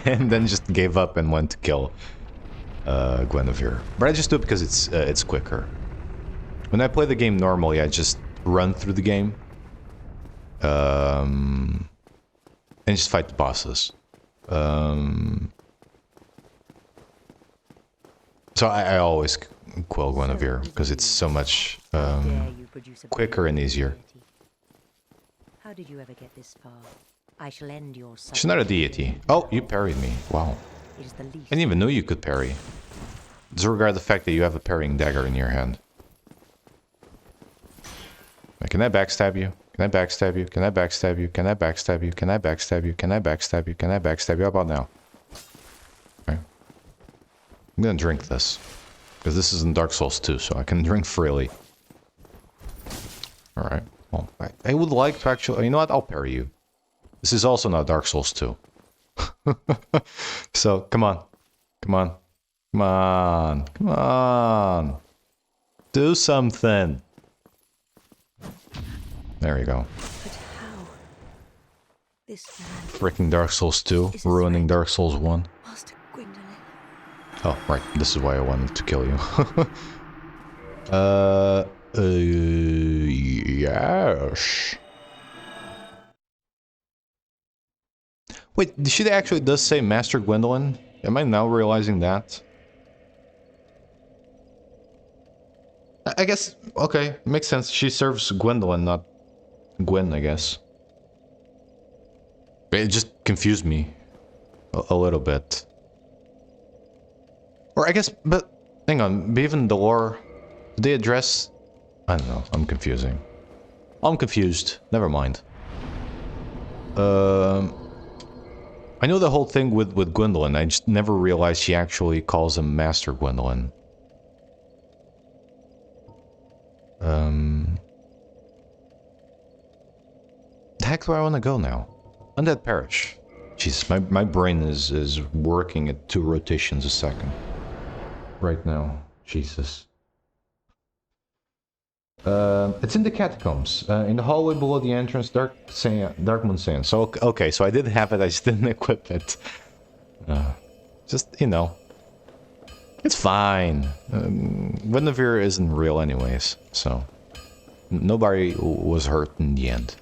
And then just gave up and went to kill Guinevere. But I just do it because it's quicker. When I play the game normally, I just run through the game. And just fight the bosses. So I always kill Guinevere because it's so much quicker and easier. How did you ever get this far? I shall end your She's not a deity. Oh, you parried me. Wow. It is the least. I didn't even know you could parry. Disregard the fact that you have a parrying dagger in your hand. Can I backstab you? Can I backstab you? Can I backstab you? Can I backstab you? Can I backstab you? Can I backstab you? Can I backstab you? How about now? Okay. I'm gonna drink this. Because this is in Dark Souls 2, so I can drink freely. Alright. Well, I would like to actually... You know what? I'll parry you. This is also not Dark Souls 2. So, come on. Come on. Come on. Come on. Do something. There you go. But how? This man... Freaking Dark Souls 2. Ruining Dark Souls 1. Master Gwendolyn. Oh, right. This is why I wanted to kill you. Yes. Wait, she actually does say Master Gwendolyn? Am I now realizing that? I guess, okay, makes sense. She serves Gwendolyn, not Gwen, I guess. It just confused me a little bit. Or I guess, but hang on, even the lore, did they address... I don't know, I'm confusing. I'm confused, never mind. I know the whole thing with Gwendolyn, I just never realized she actually calls him Master Gwendolyn. The heck do I want to go now? Undead Parish. Jesus, my brain is working at 2 rotations a second. Right now. Jesus. It's in the catacombs. In the hallway below the entrance, Darkmoon Sand. So, okay, so I did have it, I just didn't equip it. Just, you know. It's fine. Guinevere isn't real anyways, so... Nobody was hurt in the end.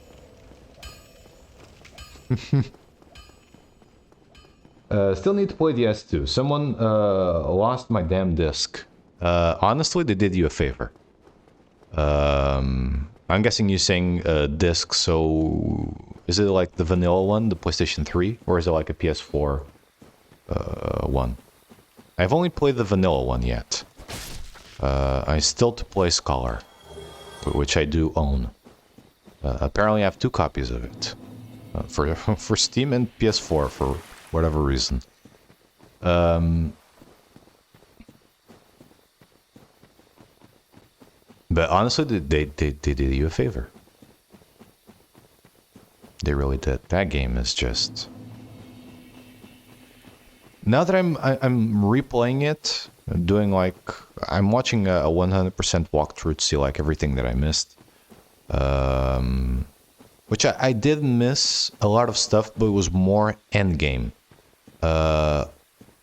Still need to play DS2. Someone lost my damn disc. Honestly, they did you a favor. I'm guessing you're saying disc, so... Is it like the vanilla one, the PlayStation 3? Or is it like a PS4 one? I've only played the vanilla one yet. I still to play Scholar, which I do own. Apparently I have 2 copies of it. For Steam and PS4 for whatever reason. But honestly, they did you a favor. They really did. That game is just... Now that I'm replaying it, doing like... I'm watching a 100% walkthrough to see like everything that I missed. which I did miss a lot of stuff, but it was more endgame.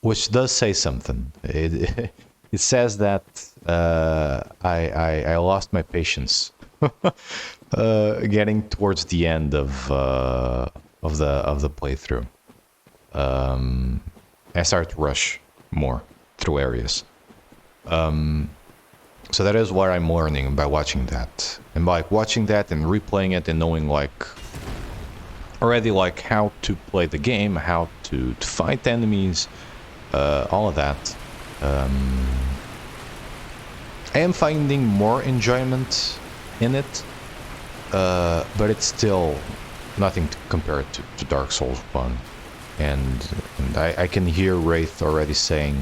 Which does say something. It says that I lost my patience getting towards the end of the playthrough. I started to rush more through areas. So that is what I'm learning by watching that, and by watching that and replaying it and knowing already how to play the game, how to fight enemies. All of that. I am finding more enjoyment in it, but it's still nothing to compare it to Dark Souls 1. And I can hear Wraith already saying,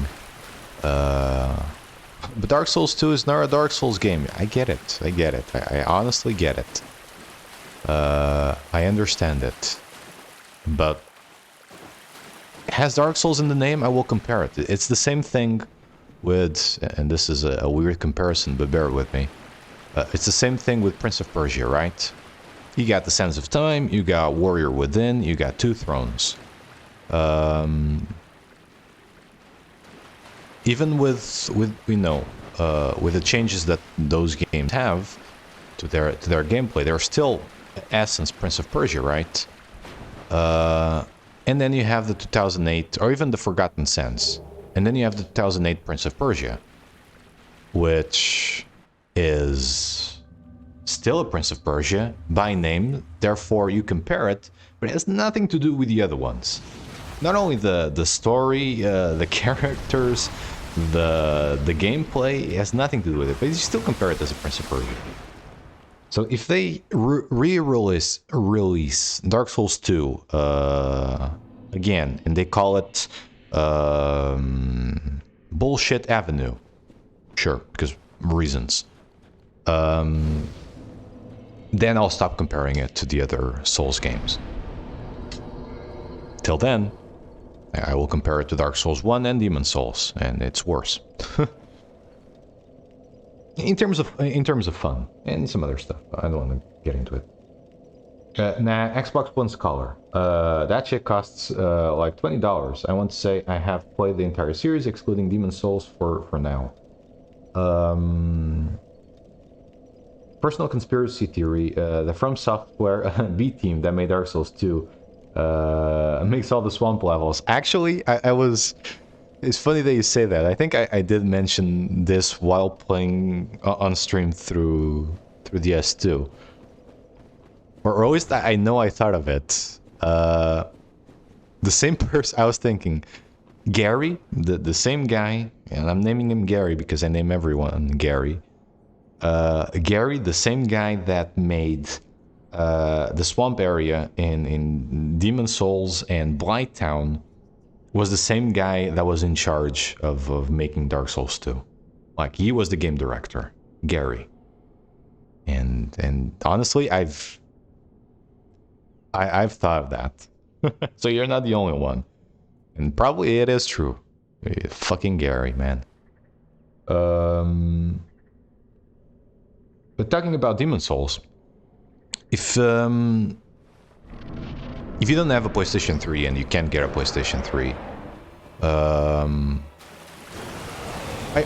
but Dark Souls 2 is not a Dark Souls game. I get it. I honestly get it. I understand it. But has Dark Souls in the name, I will compare it. It's the same thing with, and this is a weird comparison, but bear with me. It's the same thing with Prince of Persia, right? You got the Sands of Time, you got Warrior Within, you got Two Thrones. Even with the changes that those games have to their gameplay, they're still essence Prince of Persia, right? And then you have the 2008, or even the Forgotten Sands. And then you have the 2008 Prince of Persia, which is still a Prince of Persia by name. Therefore, you compare it, but it has nothing to do with the other ones. Not only the story, the characters, the gameplay, it has nothing to do with it, but you still compare it as a Prince of Persia. So if they re-release Dark Souls 2 again, and they call it Bullshit Avenue, sure, because reasons, then I'll stop comparing it to the other Souls games. Till then, I will compare it to Dark Souls 1 and Demon Souls, and it's worse. In terms of fun and some other stuff, I don't want to get into it. Nah, Xbox One Scholar. That shit costs like $20. I want to say I have played the entire series, excluding Demon Souls for now. Personal conspiracy theory: the From Software B team that made Dark Souls 2 makes all the swamp levels. Actually, I was. It's funny that you say that. I think I did mention this while playing on stream through DS2. Or at least I know I thought of it. The same person, I was thinking, Gary, the same guy, and I'm naming him Gary because I name everyone Gary. Gary, the same guy that made the swamp area in Demon Souls and Blighttown, was the same guy that was in charge of making Dark Souls 2. Like, he was the game director, Gary. And honestly, I've thought of that. So you're not the only one. And probably it is true. Fucking Gary, man. But talking about Demon Souls, if you don't have a PlayStation 3 and you can't get a PlayStation 3, I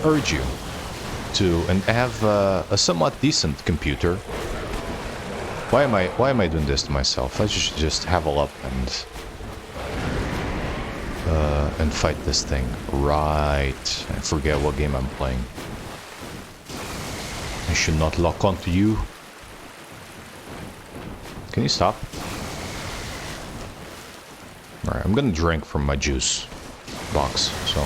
urge you to have a somewhat decent computer. Why am I doing this to myself? I should just level up and fight this thing. Right. I forget what game I'm playing. I should not lock onto you. Can you stop? Alright, I'm gonna drink from my juice box, so.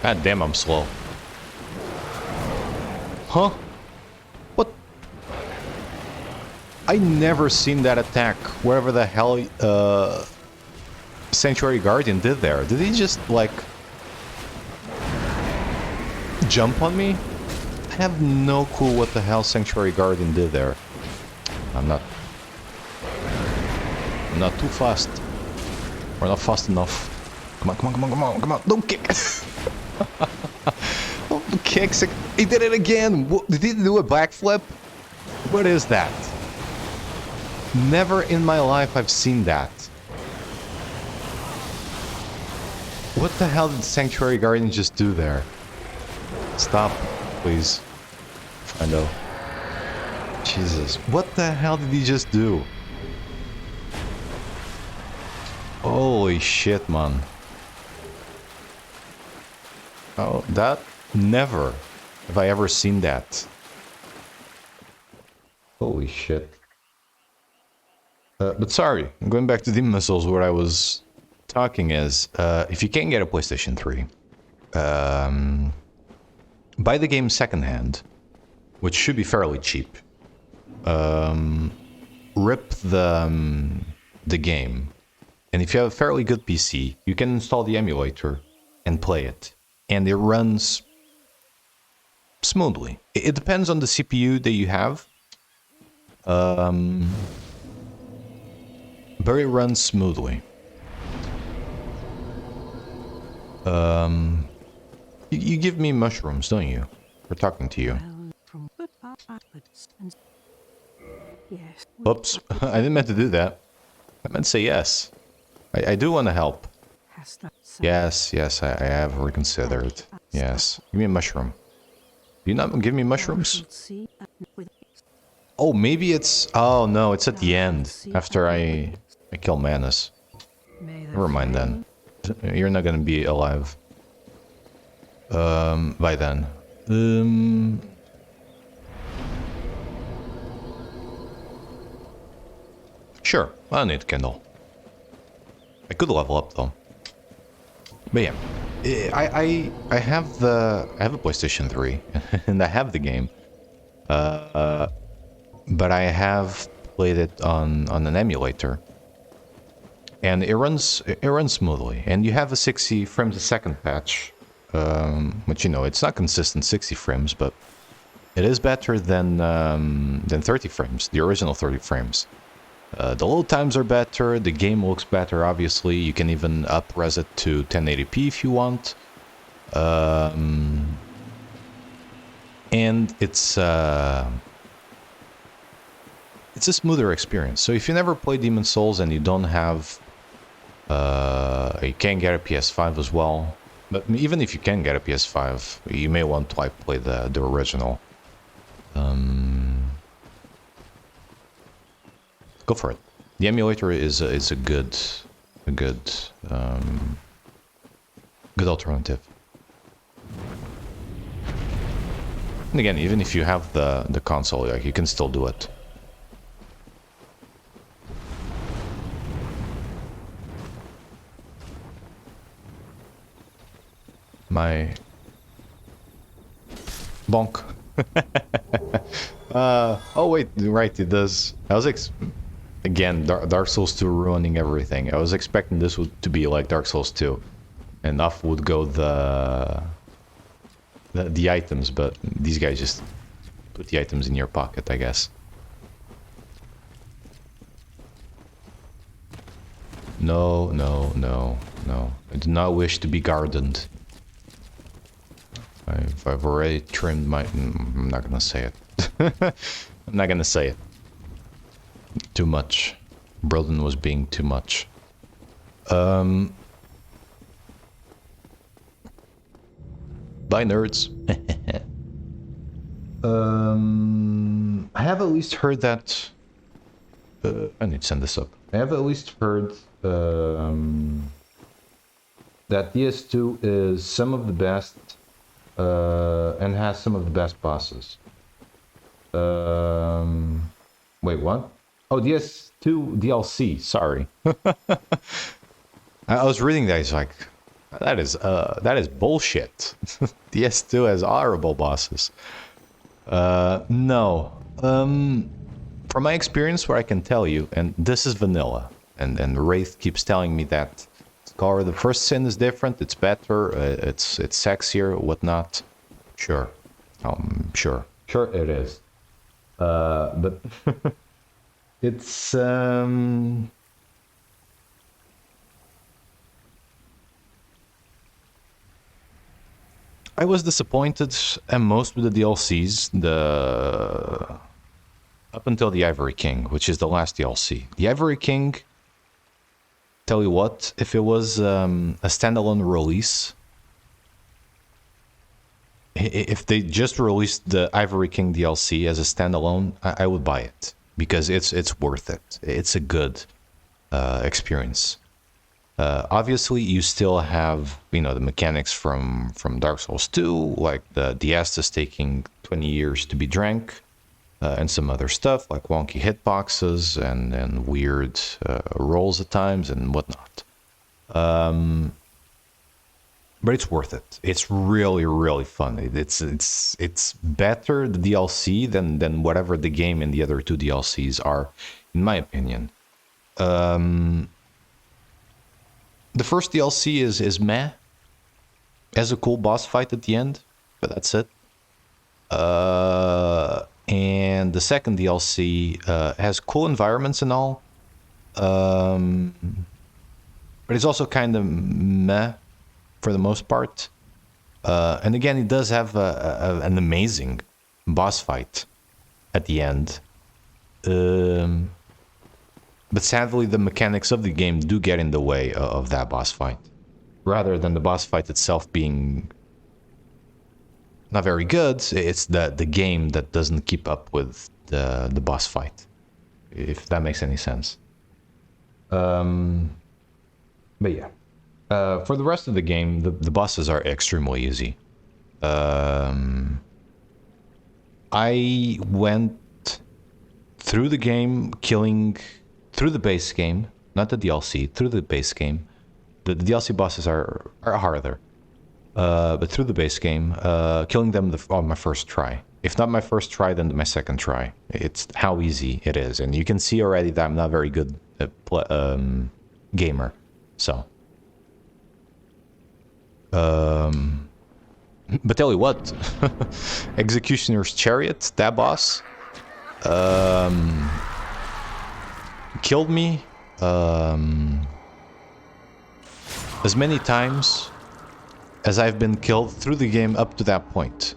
God damn, I'm slow. Huh? What? I never seen that attack, whatever the hell Sanctuary Guardian did there. Did he just, like, jump on me? I have no clue what the hell Sanctuary Guardian did there. I'm not too fast. Or not fast enough. Come on, come on, come on, come on, come on. Don't kick. Don't kick. He did it again. Did he do a backflip? What is that? Never in my life I've seen that. What the hell did Sanctuary Guardian just do there? Stop, please. Friendo. Jesus. What the hell did he just do? Holy shit, man. Oh, that... Never have I ever seen that. Holy shit. But sorry, going back to Demon Missiles, what I was talking is, if you can't get a PlayStation 3, buy the game secondhand, which should be fairly cheap. Rip the game, and if you have a fairly good PC, you can install the emulator and play it, and it runs smoothly. It depends on the CPU that you have. But it runs smoothly. You give me mushrooms, don't you? We're talking to you. Oops, I didn't mean to do that. I meant to say yes. I do want to help. Yes, yes, I have reconsidered. Yes, give me a mushroom. Do you not give me mushrooms? Oh, maybe it's... Oh, no, it's at the end. After I kill Manus. Never mind then. You're not gonna be alive. By then. Sure, I don't need Kindle. I could level up though. But yeah, I have a PlayStation 3 and I have the game. But I have played it on an emulator, and it runs smoothly. And you have a 60 frames a second patch, which, you know, it's not consistent 60 frames, but it is better than 30 frames, the original 30 frames. The load times are better. The game looks better. Obviously, you can even up-res it to 1080p if you want. And it's a smoother experience. So if you never played Demon Souls and you don't have, you can get a PS5 as well. But even if you can get a PS5, you may want to play the original. Go for it. The emulator is a good alternative. And again, even if you have the console, like, you can still do it. My bonk. Oh wait, right, it does. I was again, Dark Souls 2 ruining everything. I was expecting this to be like Dark Souls 2, and off would go the items, but these guys just put the items in your pocket, I guess. No, no, no, no. I do not wish to be gardened. I've already trimmed my... I'm not gonna say it. I'm not gonna say it. Too much. Brodin was being too much. Bye, nerds. I have at least heard that... I need to send this up. I have at least heard that DS2 is some of the best and has some of the best bosses. Wait, what? Oh, DS2 DLC, sorry. I was reading that, it's like, that is bullshit. DS2 has horrible bosses. No. From my experience, what I can tell you, and this is vanilla, and Wraith keeps telling me that Scar, the first sin is different, it's better, it's sexier, whatnot. Sure. Sure it is. But it's I was disappointed at most with the DLCs. Up until the Ivory King, which is the last DLC. The Ivory King, tell you what, if it was a standalone release, if they just released the Ivory King DLC as a standalone, I would buy it because it's worth it. It's a good experience. Obviously, you still have the mechanics from Dark Souls 2, like the Estus taking 20 years to be drank. And some other stuff like wonky hitboxes and weird rolls at times and whatnot. But it's worth it. It's really, really fun. It's better, the DLC, than whatever the game and the other two DLCs are, in my opinion. The first DLC is meh. Has a cool boss fight at the end, but that's it. And the second DLC has cool environments and all, but it's also kind of meh for the most part. And again, it does have an amazing boss fight at the end. But sadly, the mechanics of the game do get in the way of that boss fight, rather than the boss fight itself being not very good. It's the game that doesn't keep up with the boss fight, if that makes any sense. But yeah, for the rest of the game, the bosses are extremely easy. I went through the game killing through the base game, not the DLC, through the base game. The DLC bosses are harder. But through the base game, killing them on my first try. If not my first try, then my second try. It's how easy it is. And you can see already that I'm not very good gamer. So. But tell you what. Executioner's Chariot, that boss, killed me as many times as I've been killed through the game up to that point.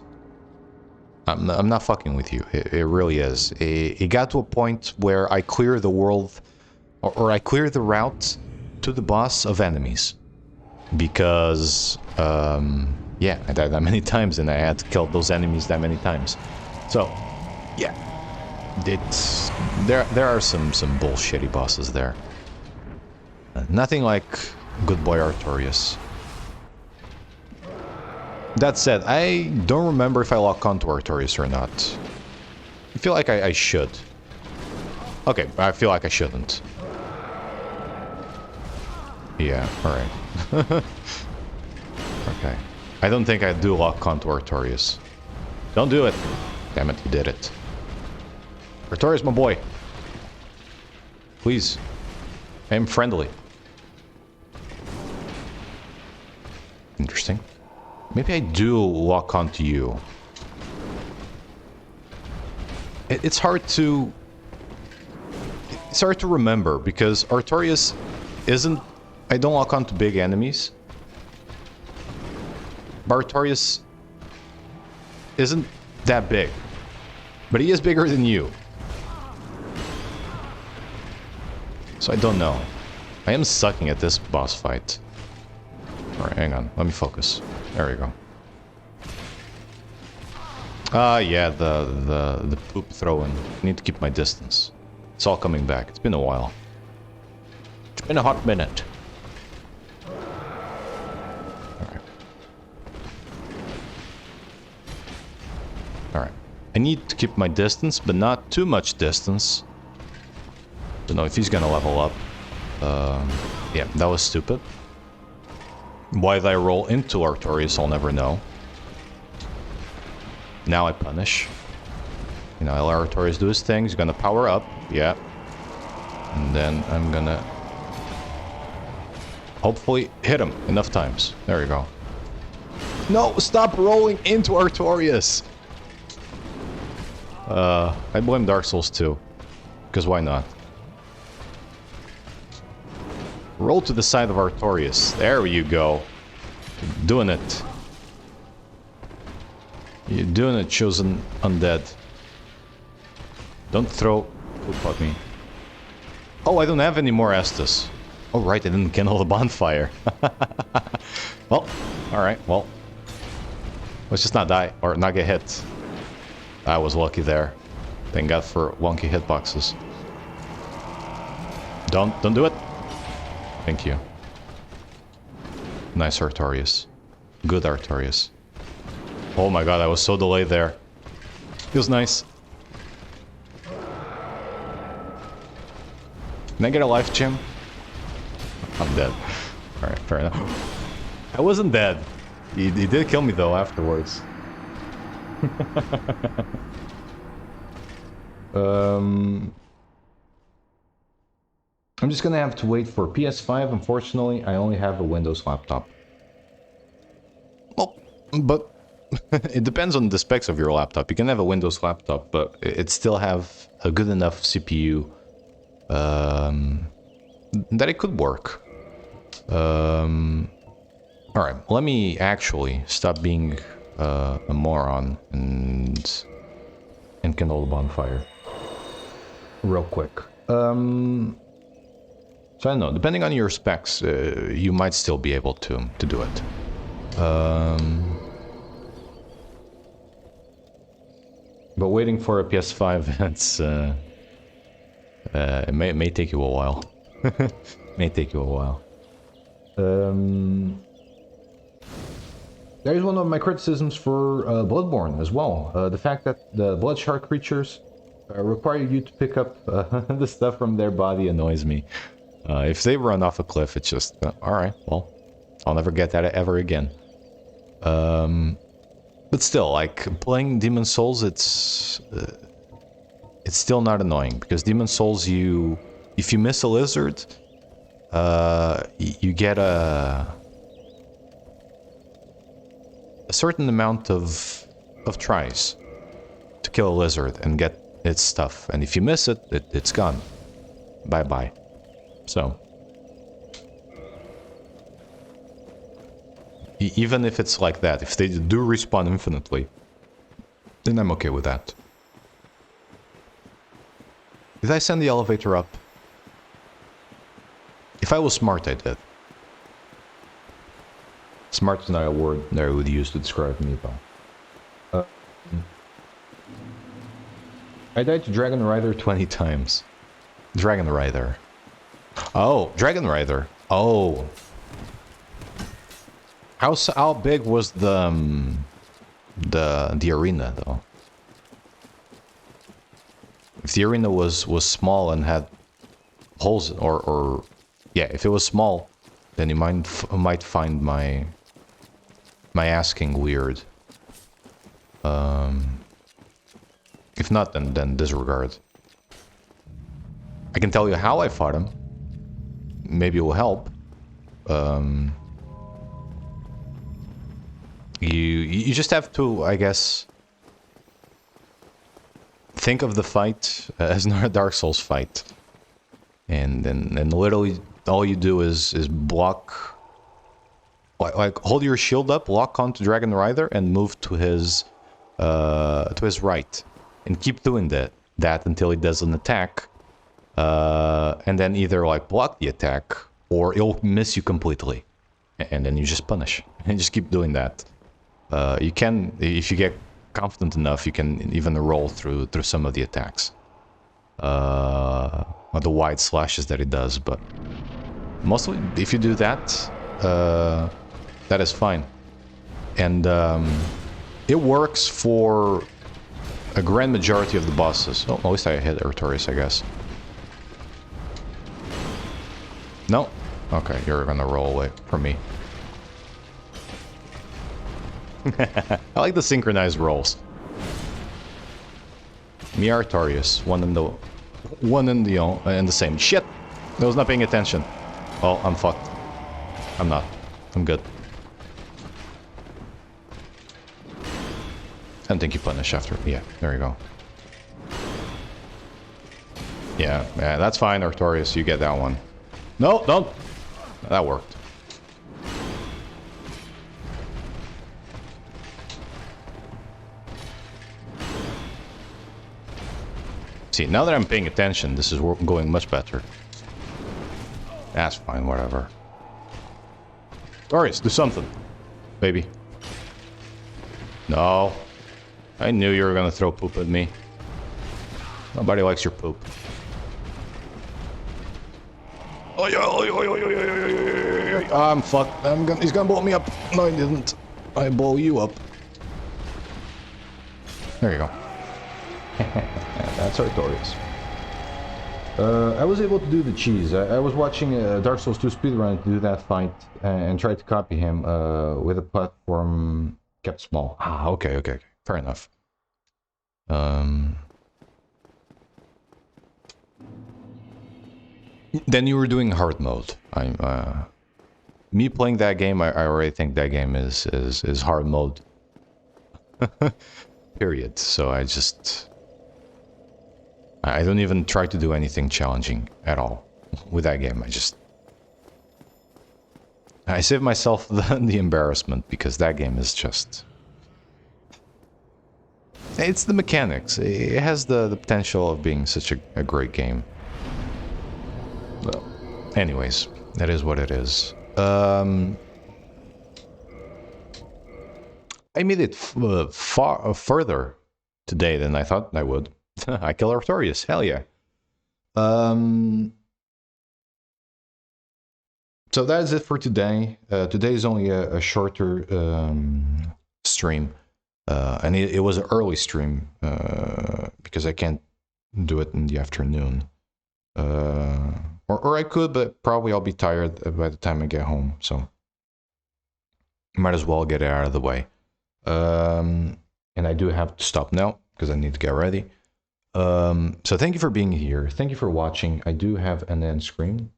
I'm not fucking with you. It really is. It got to a point where I clear the world, or I clear the route to the boss of enemies. Because, yeah, I died that many times and I had to kill those enemies that many times. So, yeah. There are some bullshitty bosses there. Nothing like Good Boy Artorias. That said, I don't remember if I lock onto Artorias or not. I feel like I should. Okay, I feel like I shouldn't. Yeah, alright. Okay. I don't think I do lock onto Artorias. Don't do it. Damn it, you did it. Artorias, my boy. Please. I am friendly. Interesting. Maybe I do lock onto you. It's hard to... It's hard to remember, because Artorias isn't... I don't lock onto big enemies. But Artorias isn't that big. But he is bigger than you. So I don't know. I am sucking at this boss fight. Alright, hang on. Let me focus. There we go. Ah, yeah, the poop throwing. I need to keep my distance. It's all coming back. It's been a while. It's been a hot minute. Alright. Alright. I need to keep my distance, but not too much distance. Don't know if he's gonna level up. Yeah, that was stupid. Why did I roll into Artorias, I'll never know. Now I punish. You know, I let Artorias do his thing. He's gonna power up. Yeah. And then I'm gonna... hopefully hit him enough times. There you go. No! Stop rolling into Artorias! I blame Dark Souls 2. Because why not? Roll to the side of Artorias. There you go. Doing it. You're doing a chosen undead. Don't throw poop at me. Oh, I don't have any more Estus. Oh, right, I didn't kindle the bonfire. Well, alright, well. Let's just not die, or not get hit. I was lucky there. Thank God for wonky hitboxes. Don't do it. Thank you. Nice Artorias. Good Artorias. Oh my god, I was so delayed there. Feels nice. Can I get a life gem? I'm dead. Alright, fair enough. I wasn't dead. He did kill me though afterwards. I'm just gonna have to wait for PS5. Unfortunately, I only have a Windows laptop. Well, but it depends on the specs of your laptop. You can have a Windows laptop, but it still have a good enough CPU that it could work. Alright, let me actually stop being a moron and kindle the bonfire. Real quick. So I don't know, depending on your specs, you might still be able to do it. But waiting for a PS5, it's it may take you a while. May take you a while. There's one of my criticisms for Bloodborne as well. The fact that the blood shark creatures require you to pick up the stuff from their body annoys me. If they run off a cliff, it's just, alright, well, I'll never get that ever again. But still, like, playing Demon Souls, it's still not annoying, because Demon Souls, if you miss a lizard, you get a certain amount of tries to kill a lizard and get its stuff, and if you miss it, it's gone. Bye-bye. So, even if it's like that, if they do respawn infinitely, then I'm okay with that. Did I send the elevator up? If I was smart, I did. Smart is not a word that I would use to describe me, though. I died to Dragon Rider 20 times. Dragon Rider. Oh, Dragon Rider. Oh. How big was the arena, though? If the arena was small and had holes, or yeah, if it was small, then you might find my asking weird. If not, then disregard. I can tell you how I fought him. Maybe it will help. You just have to, I guess, think of the fight as not a Dark Souls fight, and literally all you do is block, like hold your shield up, lock onto Dragon Rider, and move to his right, and keep doing that until he does an attack, and then either like block the attack or it'll miss you completely, and then you just punish and just keep doing that. You can, if you get confident enough, you can even roll through some of the attacks, or the wide slashes that it does. But mostly, if you do that, that is fine, and it works for a grand majority of the bosses. Oh, at least I hit Artorias, I guess. No, okay, you're gonna roll away from me. I like the synchronized rolls. Me Artorias, one and the same. Shit! I was not paying attention. Oh, I'm fucked. I'm not. I'm good. I don't think you punish after. Yeah, there you go. Yeah, that's fine, Artorias. You get that one. No, don't! That worked. See, now that I'm paying attention, this is going much better. That's fine, whatever. Darius, do something. Baby. No. I knew you were gonna throw poop at me. Nobody likes your poop. I'm fucked. He's gonna blow me up. No, he didn't. I blow you up. There you go. That's Artorias. I was able to do the cheese. I was watching Dark Souls 2 speedrun to do that fight and tried to copy him with a platform kept small. Ah, okay. Fair enough. Then you were doing hard mode. Me playing that game, I already think that game is hard mode. Period. So I don't even try to do anything challenging at all with that game. I save myself the embarrassment because that game is just... It's the mechanics. It has the potential of being such a great game. Well, anyways, that is what it is. I made it far further today than I thought I would. I kill Artorias, hell yeah. So that is it for today. Today is only a shorter stream. And it was an early stream because I can't do it in the afternoon. Or I could, but probably I'll be tired by the time I get home, so might as well get it out of the way. And I do have to stop now because I need to get ready. So thank you for being here. Thank you for watching. I do have an end screen,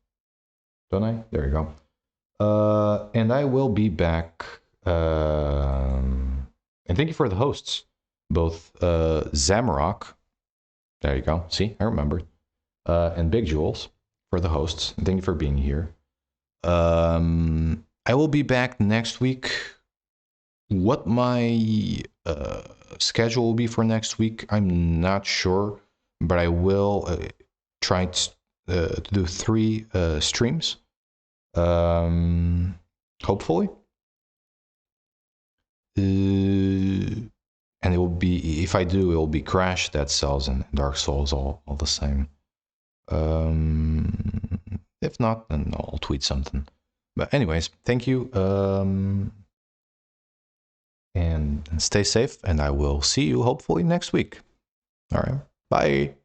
don't I? There you go. And I will be back. And thank you for the hosts, both Zamarok. There you go. See, I remembered. And Big Jules for the hosts. Thank you for being here. I will be back next week. What my schedule will be for next week, I'm not sure, but I will try to do 3 streams. Hopefully. And it will be, if I do, it will be Crash, Dead Cells, and Dark Souls all the same. If not, then I'll tweet something. But anyways, thank you. And stay safe, and I will see you hopefully next week. All right, bye.